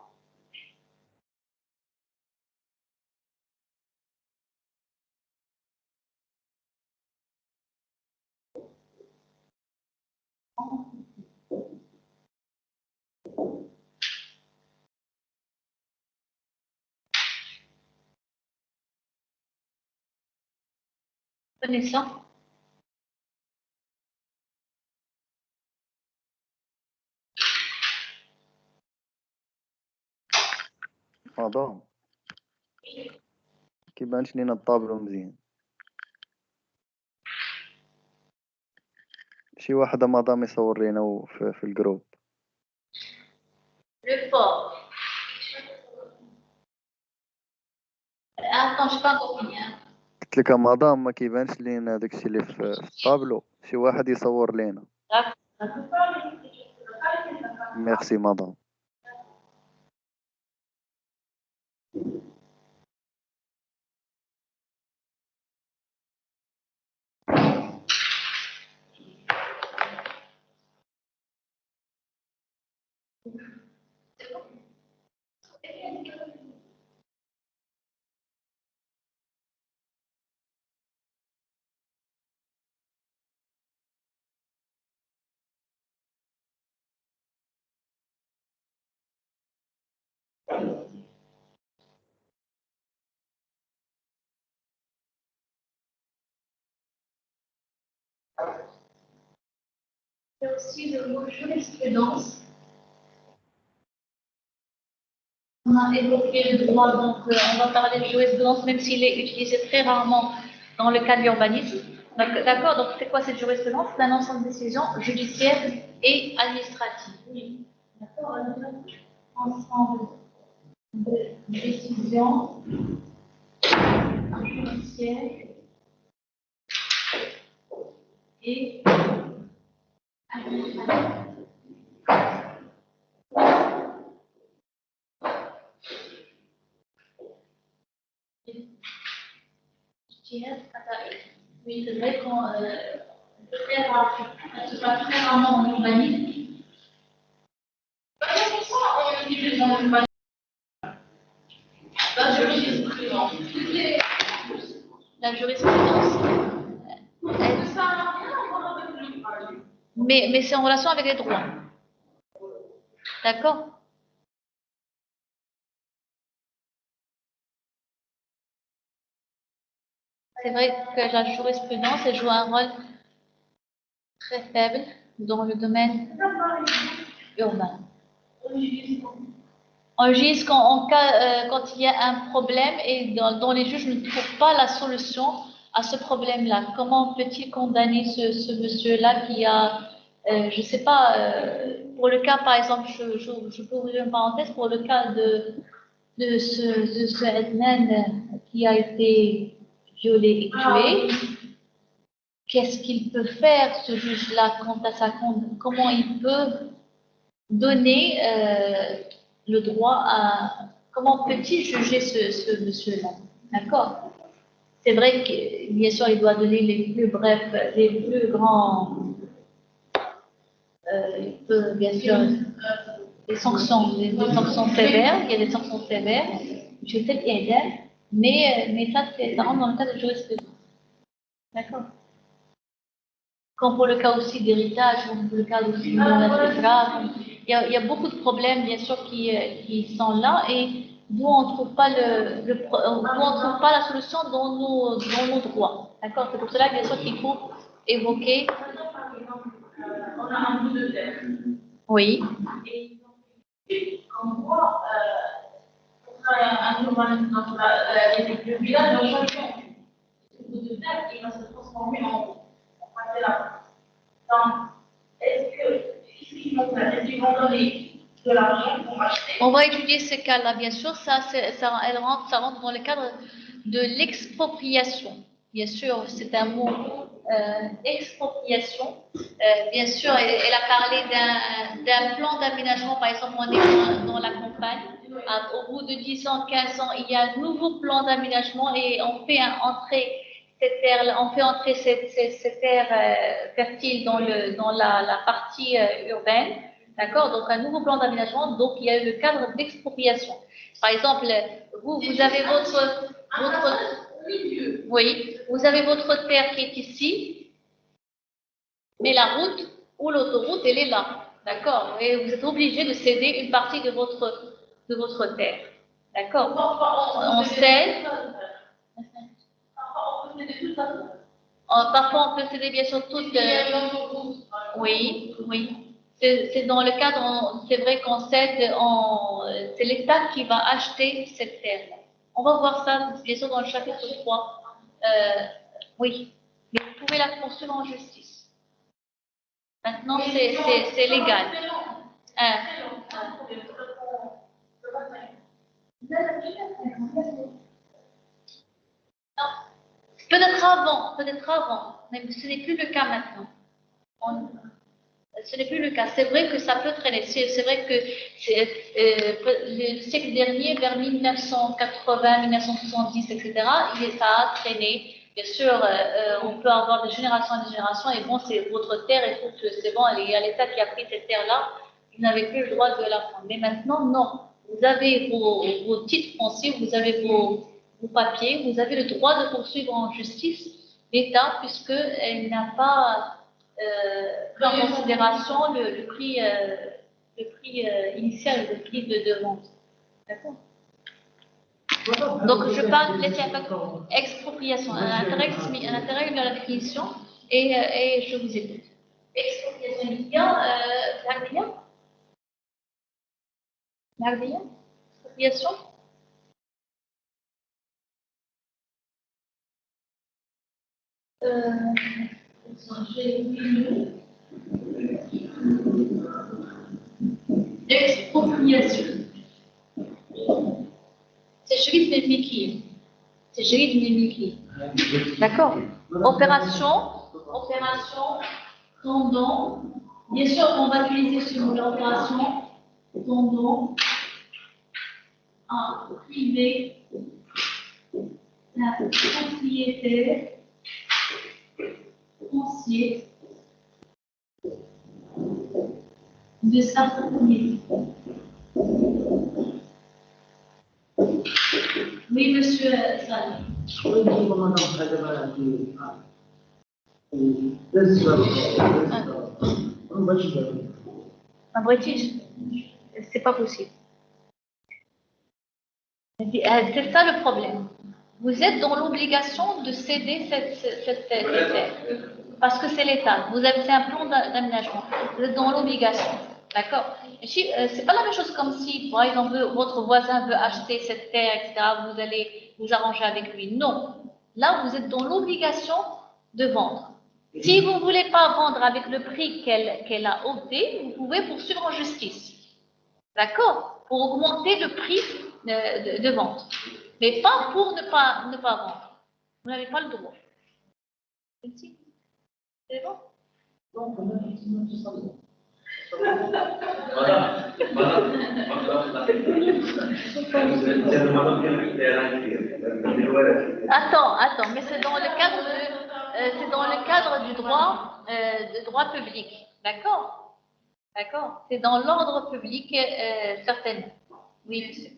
Connaissant. مدام كيبانش لينا الطابلو مزيان. شي واحد مدام يصور لينا في الجروب. Le fort. Attends, je pas compris. قلت لك مدام ما كيبانش لينا داكشي اللي في الطابلو، شي واحد يصور لينا. ميرسي مدام. Il y a aussi le mot jurisprudence. On a évoqué le droit, donc on va parler de jurisprudence, même s'il est utilisé très rarement dans le cas de l'urbanisme. D'accord, donc c'est quoi cette jurisprudence? C'est un ensemble de décisions judiciaires et administratives. D'accord, ensemble de décisions judiciaires et administratives. Oui, c'est vrai qu'on se passe très rarement en urbanisme. On utilise dans l'urbanisme. La jurisprudence. Mais c'est en relation avec les droits. D'accord? C'est vrai que la jurisprudence elle joue un rôle très faible dans le domaine urbain. On juge quand il y a un problème et dont les juges ne trouvent pas la solution à ce problème-là. Comment peut-il condamner ce monsieur-là qui a, je ne sais pas, pour le cas, par exemple, je peux ouvrir une parenthèse, pour le cas de ce Adnan qui a été violé et tué, qu'est-ce qu'il peut faire, ce juge-là, quant à sa conduite? Comment il peut donner le droit à... Comment peut-il juger ce monsieur-là? D'accord? C'est vrai que, bien sûr, il doit donner les plus brefs, les plus grands... il peut, bien sûr, des sanctions sévères, il y a des sanctions sévères, je sais qu'il y a mais ça rentre dans le cas de jurisprudence. D'accord? Comme pour le cas aussi d'héritage, comme pour le cas aussi de l'administration, il y a beaucoup de problèmes, bien sûr, qui sont là et d'où on ne trouve pas la solution dans nos droits. D'accord? C'est pour cela, bien sûr, qu'il faut évoquer. On a un bout de terre. Oui. Et comme quoi, un urbanisme dans le village de chacun, ce bout de terre, il va se transformer en parcelle. Donc, qu'est-ce qu'ils vont faire? Est-ce qu'ils vont donner de l'argent pour acheter? On va étudier ce cas-là, bien sûr. Ça rentre dans le cadre de l'expropriation. Bien sûr, c'est un mot expropriation. Bien sûr, elle a parlé d'un plan d'aménagement. Par exemple, on est dans la campagne. Au bout de 10 ans, 15 ans, il y a un nouveau plan d'aménagement et on fait entrer cette terre fertile dans la partie urbaine. D'accord? Donc, un nouveau plan d'aménagement. Donc, il y a le cadre d'expropriation. Par exemple, vous avez oui, vous avez votre terre qui est ici, mais la route ou l'autoroute, elle est là. D'accord? Et vous êtes obligé de céder une partie de votre terre. D'accord? On cède. Parfois, on peut céder bien sûr toute. Oui, oui. C'est dans le cadre, c'est vrai qu'on cède, c'est l'État qui va acheter cette terre-là. On va voir ça, bien sûr, dans le chapitre 3. Oui, mais vous pouvez la poursuivre en justice. Maintenant, c'est légal. Peut-être avant, mais ce n'est plus le cas maintenant. Ce n'est plus le cas. C'est vrai que ça peut traîner. C'est vrai que le siècle dernier, vers 1980, 1970, etc., ça a traîné. Bien sûr, on peut avoir de génération en génération, et bon, c'est votre terre, et c'est bon, il y a l'État qui a pris cette terre-là, vous n'avez plus le droit de la prendre. Mais maintenant, non. Vous avez vos titres fonciers, vous avez vos papiers, vous avez le droit de poursuivre en justice l'État, puisqu'elle n'a pas pris en considération le prix initial, le prix de vente. D'accord? Donc, je parle de expropriation, un intérêt de la définition, et je vous écoute. Expropriation, expropriation. Expropriation. C'est juriste Memiki. C'est juriste Memiki. D'accord. Opération, tendant. Bien sûr, on va utiliser ce mot d'opération, tendant à priver la propriétaire foncier de sa propriété. Oui, monsieur Salih. Un British, c'est pas possible. C'est ça le problème. Vous êtes dans l'obligation de céder cette terre. Parce que c'est l'État. C'est un plan d'aménagement. Vous êtes dans l'obligation. D'accord? C'est pas la même chose comme si, par exemple, votre voisin veut acheter cette terre, etc. Vous allez vous arranger avec lui. Non. Là, vous êtes dans l'obligation de vendre. Si vous ne voulez pas vendre avec le prix qu'elle a opté, vous pouvez poursuivre en justice. D'accord? Pour augmenter le prix de vente. Mais pas pour ne pas vendre. Vous n'avez pas le droit. C'est bon? Attends, mais c'est dans le cadre du droit public, d'accord? D'accord? C'est dans l'ordre public, certainement. Oui, monsieur.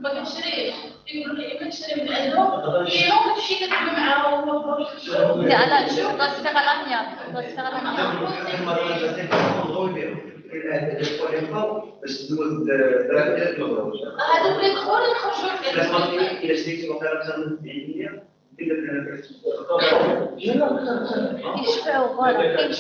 ما كتشريش يقول لك إما تشري من عندهم إلا كتمشي كتبدا معاهم C'est à la, ça doit se faire à l'amiable. Ça doit se faire à l'amiable. هذوك اللي يدخلوا يخرجوا يشفعوا فوالا.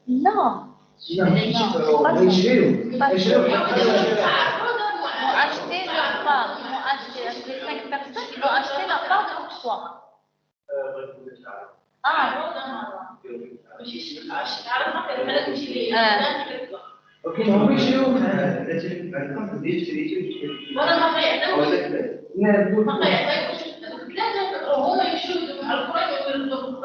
Non. Acheter leur part. Ils vont acheter les 5 personnes, ils vont acheter la part de l'octroi. Ah. ولكن هم يشريوا وانا ما يعلموش لا يقول ما يعلموش ثلاثه هما يشوفوا على القران يقولوا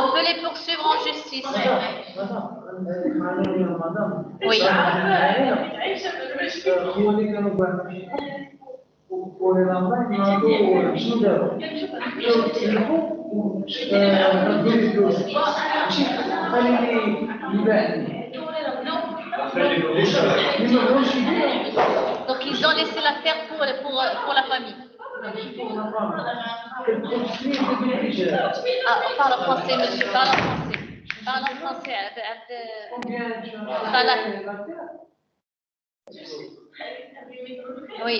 On peut les poursuivre en justice. Oui. هو اللي كانوا باغيين ولما شنو داروا؟ Donc ils ont laissé la terre pour la famille. Ah, parle en français, monsieur, parle en français. Parle en français. Oui, oui.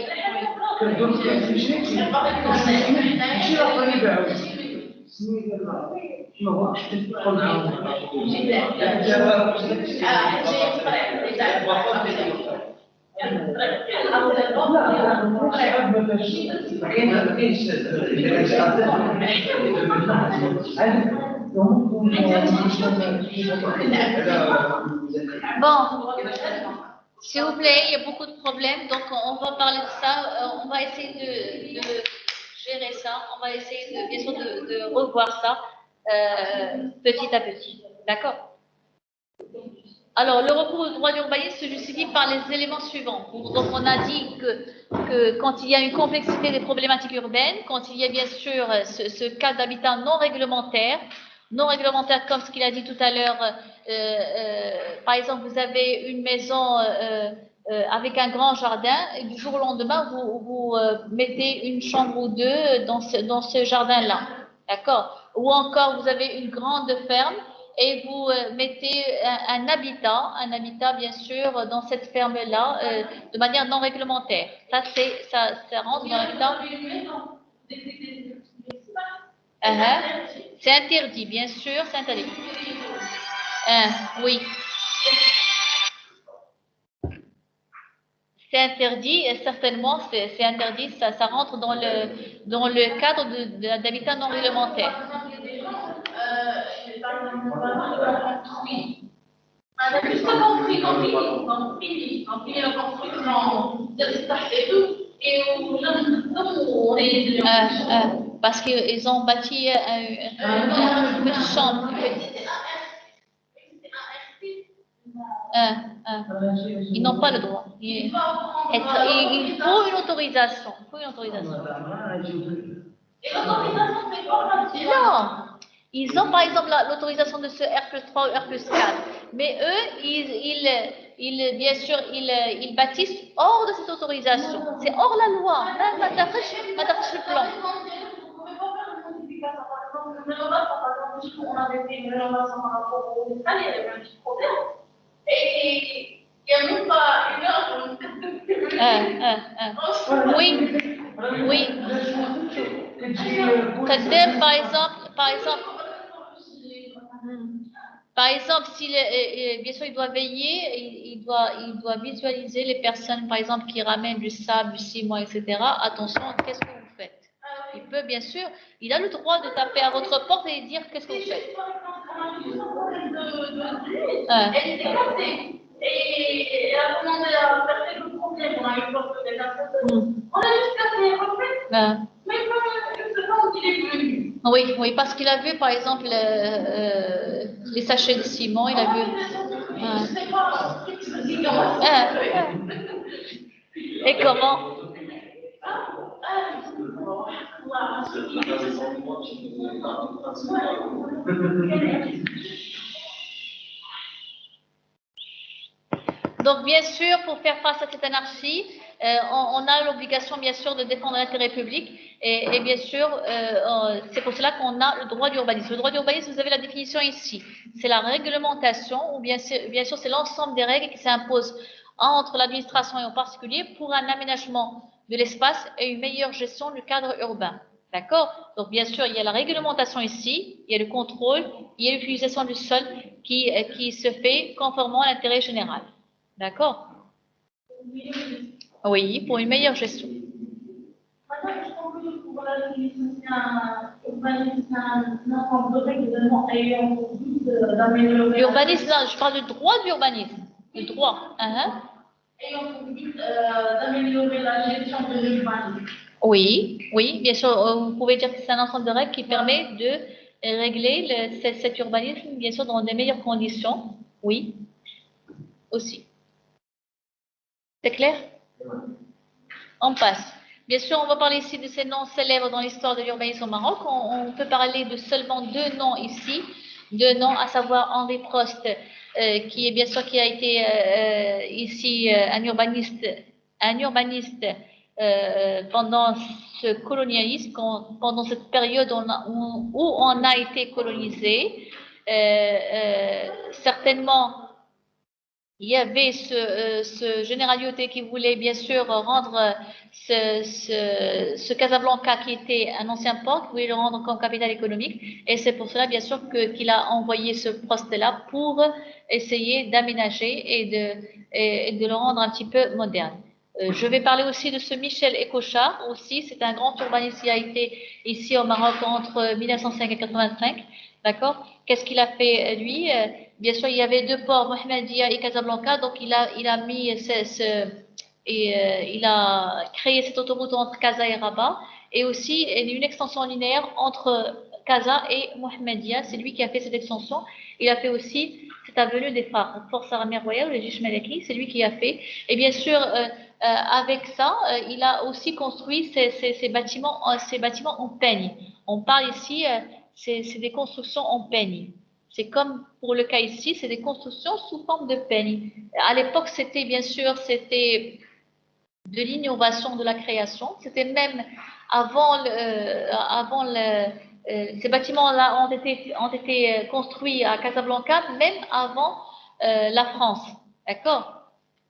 Bon, s'il vous plaît, il y a beaucoup de problèmes, donc on va parler de ça, on va essayer de gérer ça, on va essayer bien sûr de revoir ça petit à petit, d'accord? Alors, le recours au droit d'urbanisme se justifie par les éléments suivants. Donc, on a dit que quand il y a une complexité des problématiques urbaines, quand il y a bien sûr ce cas d'habitat non réglementaire comme ce qu'il a dit tout à l'heure, par exemple, vous avez une maison avec un grand jardin et du jour au lendemain, vous mettez une chambre ou deux dans ce jardin-là, d'accord? Ou encore, vous avez une grande ferme et vous mettez un habitat bien sûr dans cette ferme-là de manière non réglementaire. Ça rentre dans l'habitat. C'est interdit, bien sûr, c'est interdit. Oui. C'est interdit, et certainement, c'est interdit, ça rentre dans le cadre d'habitat non réglementaire. On a juste compris quand il la construction et tout, et on est parce qu'ils ont bâti une chambre. Ils n'ont pas le droit. Il faut une autorisation. Et l'autorisation, c'est pas Non. Ils ont par exemple l'autorisation de ce R+3 ou R+4, mais eux, bien sûr, ils bâtissent hors de cette autorisation. C'est hors la loi. Même ma le plan. On avait fait une rénovation par rapport au Israël, il y avait un petit problème. Et il n'y a même pas une heure Oui. Par exemple, bien sûr, il doit veiller, il doit visualiser les personnes, par exemple, qui ramènent du sable, du ciment, etc. Attention, qu'est-ce que vous faites? Il peut, bien sûr, il a le droit de taper à votre porte et dire qu'est-ce que vous faites. Elle était cassée. Et elle a demandé à faire le problème. On a eu peur que quelqu'un fasse. On a juste cassé les reflets. Mais pas une seconde, il est venu. Oui, parce qu'il a vu, par exemple, les sachets de ciment, il a vu. Je sais pas. Et comment? Donc, bien sûr, pour faire face à cette anarchie, on a l'obligation, bien sûr, de défendre l'intérêt public. Et bien sûr, c'est pour cela qu'on a le droit d'urbanisme. Le droit d'urbanisme, vous avez la définition ici. C'est la réglementation, ou bien sûr, c'est l'ensemble des règles qui s'imposent entre l'administration et en particulier pour un aménagement de l'espace et une meilleure gestion du cadre urbain. D'accord? Donc, bien sûr, il y a la réglementation ici, il y a le contrôle, il y a l'utilisation du sol qui se fait conformément à l'intérêt général. D'accord? Oui, pour une meilleure gestion. Madame, je pense que pour la définition, c'est un urbanisme, un ensemble de règlements ayant pour but d'améliorer. L'urbanisme, là, je parle du droit de l'urbanisme. Le droit. Ayant pour but d'améliorer la gestion de l'urbanisme. Oui, oui, bien sûr, vous pouvez dire que c'est un ensemble de règles qui permet de régler cet urbanisme, bien sûr, dans des meilleures conditions. Oui, aussi. C'est clair? On passe. Bien sûr, on va parler ici de ces noms célèbres dans l'histoire de l'urbanisme au Maroc. On peut parler de seulement deux noms ici. Deux noms, à savoir Henri Prost, qui est bien sûr qui a été ici un urbaniste pendant ce colonialisme, pendant cette période où on a été colonisé. Certainement, il y avait ce général Lyoté qui voulait bien sûr rendre ce Casablanca, qui était un ancien port, qui voulait le rendre comme capitale économique. Et c'est pour cela, bien sûr, qu'il a envoyé ce Prost-là pour essayer d'aménager et de le rendre un petit peu moderne. Je vais parler aussi de ce Michel Écochard aussi. C'est un grand urbaniste qui a été ici au Maroc entre 1905 et 85. D'accord? Qu'est-ce qu'il a fait, lui? Bien sûr, il y avait deux ports, Mohammedia et Casablanca, donc il a mis il a créé cette autoroute entre Casa et Rabat, et aussi une extension linéaire entre Casa et Mohammedia. C'est lui qui a fait cette extension. Il a fait aussi cette avenue des phares, Force Armée Royale, le Jish Malaki, c'est lui qui a fait. Et bien sûr, avec ça, il a aussi construit ces bâtiments en peigne. On parle ici, c'est des constructions en peigne. C'est comme pour le cas ici, c'est des constructions sous forme de peigne. À l'époque, c'était bien sûr, c'était de l'innovation de la création. C'était même ces bâtiments-là ont été construits à Casablanca, même avant la France. D'accord?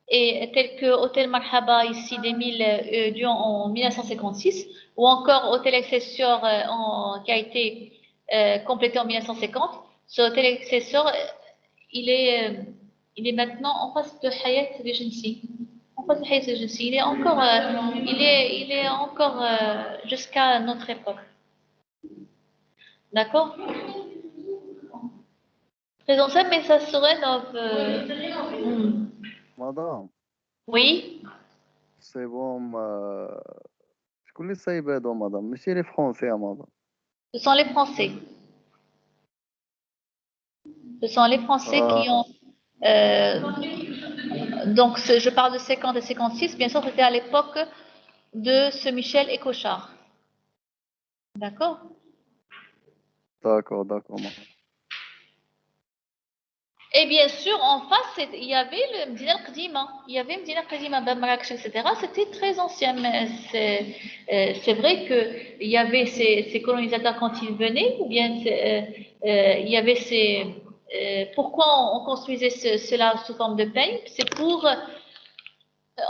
Et tel que Hôtel Marhaba ici en 1956, ou encore Hôtel Excelsior qui a été complété en 1950. Ce hôtel Excelsior, il est maintenant en face de Hayat Regency. En face de Hayat Regency, il est encore jusqu'à notre époque. D'accord? Présent ça, mais ça serait notre. Madame, Oui. c'est bon. Je connais ça, madame. Monsieur les Français, madame. Ce sont les Français. Ce sont les Français qui ont. Donc, je parle de 50 et 56. Bien sûr, c'était à l'époque de ce Michel Écochard. D'accord? D'accord, madame. Et bien sûr, en face, il y avait le Medina Qdima. Il y avait Medina Qdima, Marrakech, etc. C'était très ancien, mais c'est vrai qu'il y avait ces colonisateurs quand ils venaient, ou bien il y avait pourquoi on construisait cela sous forme de peigne? C'est pour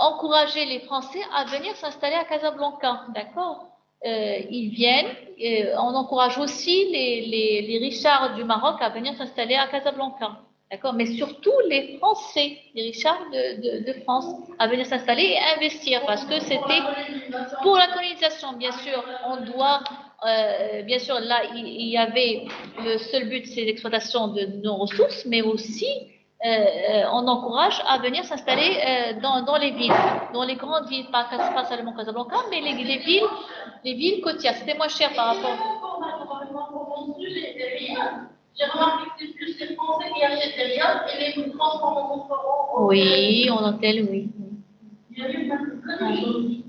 encourager les Français à venir s'installer à Casablanca, d'accord? Ils viennent, on encourage aussi les Richards du Maroc à venir s'installer à Casablanca. D'accord, mais surtout les Français, les Richards de France, à venir s'installer et investir, parce que c'était pour la colonisation, bien sûr. On doit, bien sûr, là, il y avait le seul but, c'est l'exploitation de nos ressources, mais aussi on encourage à venir s'installer dans les villes, dans les grandes villes, pas seulement Casablanca, mais les villes côtières. C'était moins cher par rapport. J'ai remarqué que c'est plus les Français qui achètent des biens et les transforment en restaurant. Oui, en hôtel, oui. Il y a eu plein de choses.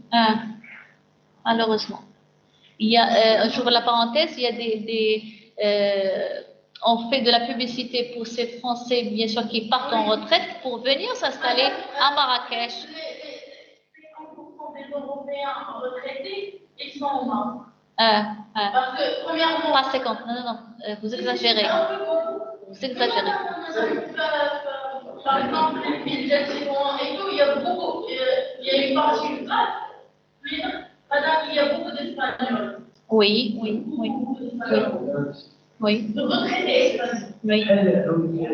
Malheureusement. Il y a, j'ouvre la parenthèse, il y a on fait de la publicité pour ces Français, bien sûr, qui partent en retraite pour venir s'installer à Marrakech. Les 50% des Européens retraités, ils sont au Maroc. Parce que, premièrement. Pas 50, non, vous exagérez. Vous exagérez. Par exemple, les villes d'Assouan et tout, il y a beaucoup, il y a une partie de classe, mais madame, il y a beaucoup d'Espagnols. Oui.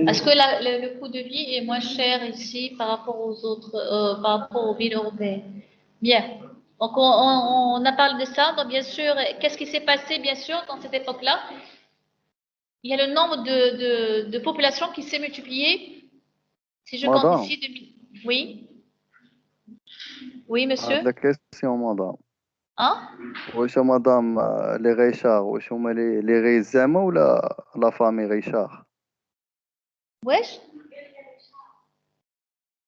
Est-ce que le coût de vie est moins cher ici par rapport aux autres, par rapport aux villes européennes? Bien. Donc, on a parlé de ça. Donc, bien sûr, qu'est-ce qui s'est passé, bien sûr, dans cette époque-là? Il y a le nombre de populations qui s'est multiplié. Si je compte ici, oui. Oui, monsieur. La question, madame. Hein? واش مدام لي غيشار واش هما لي غيز زعما ولا لا فامي غيشار واش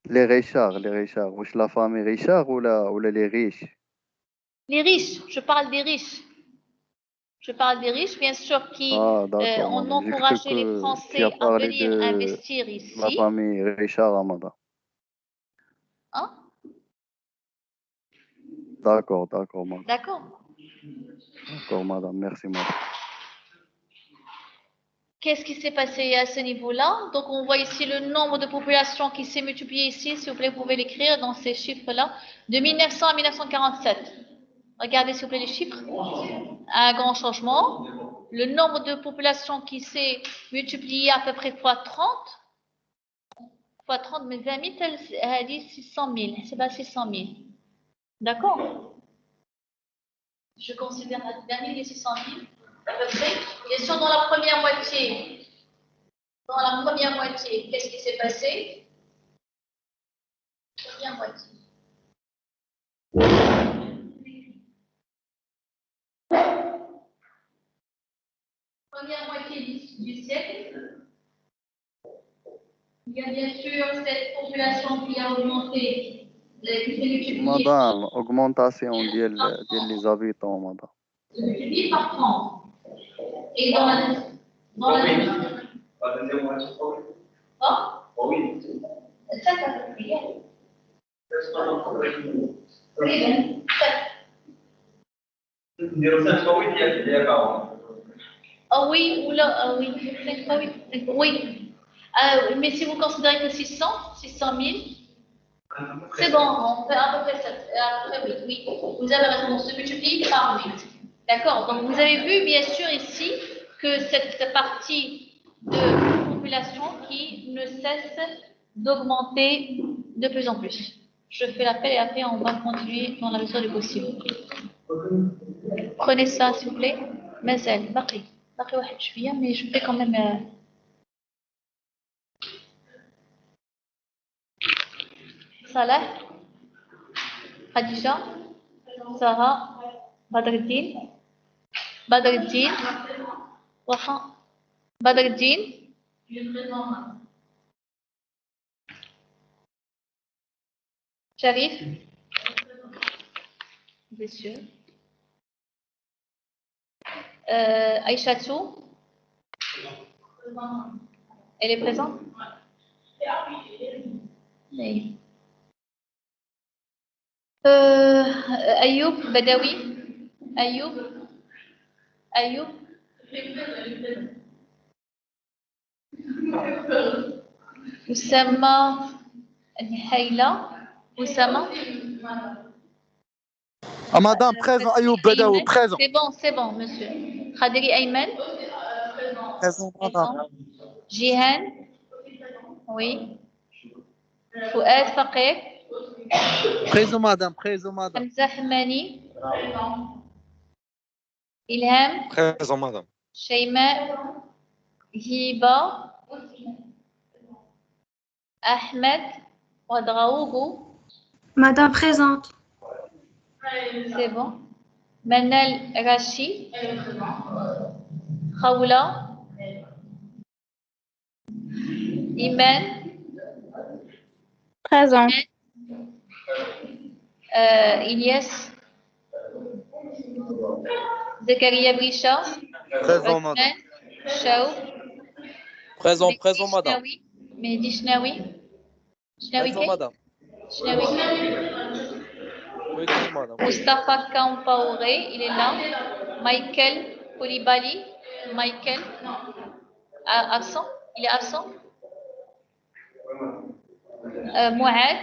لي غيشار واش لا فامي غيشار ولا لي غيش Les riches, je parle des riches. Je parle des riches, bien sûr, qui ont encouragé les Français à venir investir ici. La famille Richard, madame. Hein? D'accord, madame. D'accord. D'accord, madame. Merci, madame. Qu'est-ce qui s'est passé à ce niveau-là? Donc, on voit ici le nombre de populations qui s'est multiplié ici. S'il vous plaît, vous pouvez l'écrire dans ces chiffres-là. De 1900 à 1947. Regardez, s'il vous plaît, les chiffres. Un grand changement. Le nombre de populations qui s'est multiplié à peu près fois 30. Fois 30, mais 20 000, elle dit 600 000. C'est pas 600 000. D'accord? Je considère à 20 000 et 600 000. À peu près. Bien sûr, dans la première moitié, qu'est-ce qui s'est passé? Première moitié. Première moitié du siècle. Il y a bien sûr cette population qui a augmenté. Madame, augmentation des habitants, madame. Multiplié par 30. Et dans la deuxième moitié. Oui. Ça, ça peut prier. Ah oui, ou là, oui. Oui. Mais si vous considérez que 600 000, c'est bon, on fait à peu près ça. À peu près, oui. Vous avez raison, on se multiplie par 8. D'accord. Donc, vous avez vu, bien sûr, ici, que cette partie de population qui ne cesse d'augmenter de plus en plus. Je fais l'appel et après, on va continuer dans la mesure du possible. Prenez ça, s'il vous plaît. Mazel, Baqi. Baqi واحد شوية, mais je fais quand même... Salah, Khadija, Sarah, Badruddin, Waha, Badruddin, Sharif, messieurs, Aïchatou, elle est présente? Oui. Ayoub, Badawi, Ayoub, Oussama, Haïla, Oussama. Ah, madame, présent, Ayoub Badawi, présent. C'est bon, monsieur. Khadiri Ayman. Présent, madame. Jihan. Oui. Fouad Faqih. Présent, madame. Hamza Hamani. Ilham. Présent, madame. Shayma. Hiba. Ahmed. Wadraougou. Madame présente. C'est bon. Manal Rachid. Khawla. Iman. Présent. Ilyes. Zakaria Brisha. Présent, madame. Shaoub. Présent, présent, madame. Mehdi Chnaoui. Présent, madame. Chnaoui. Oui, madame. Mustafa Kampaoré, il est là. Michael Koulibaly. Michael. Absent. Il est absent. Mouad.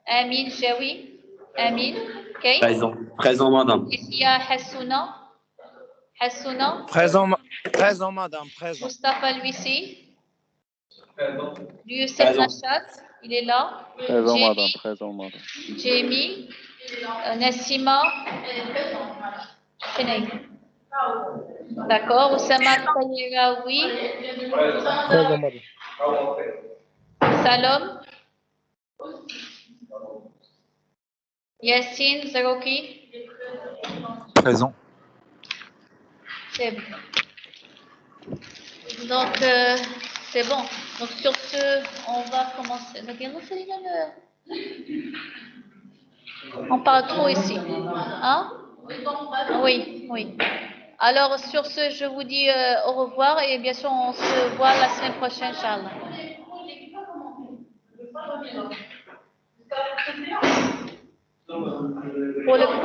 Amin Jaoui. Amin. Okay. Présent, madame. Yahya Hassouna. Hassouna. Présent, madame. Présent. Mustafa Luisi. Youssef Rachad, il est là. Présent, madame. Présent, madame. Jamie. Nassima. D'accord. Oussama Tayeraoui. Présent, madame. Salom. Yassine Zerouki. Présent. C'est bon. Donc, c'est bon. Donc, sur ce, on va commencer. On parle trop ici. Hein? Oui, oui. Alors, sur ce, je vous dis au revoir et bien sûr, on se voit la semaine prochaine, Inch'Allah. Pour le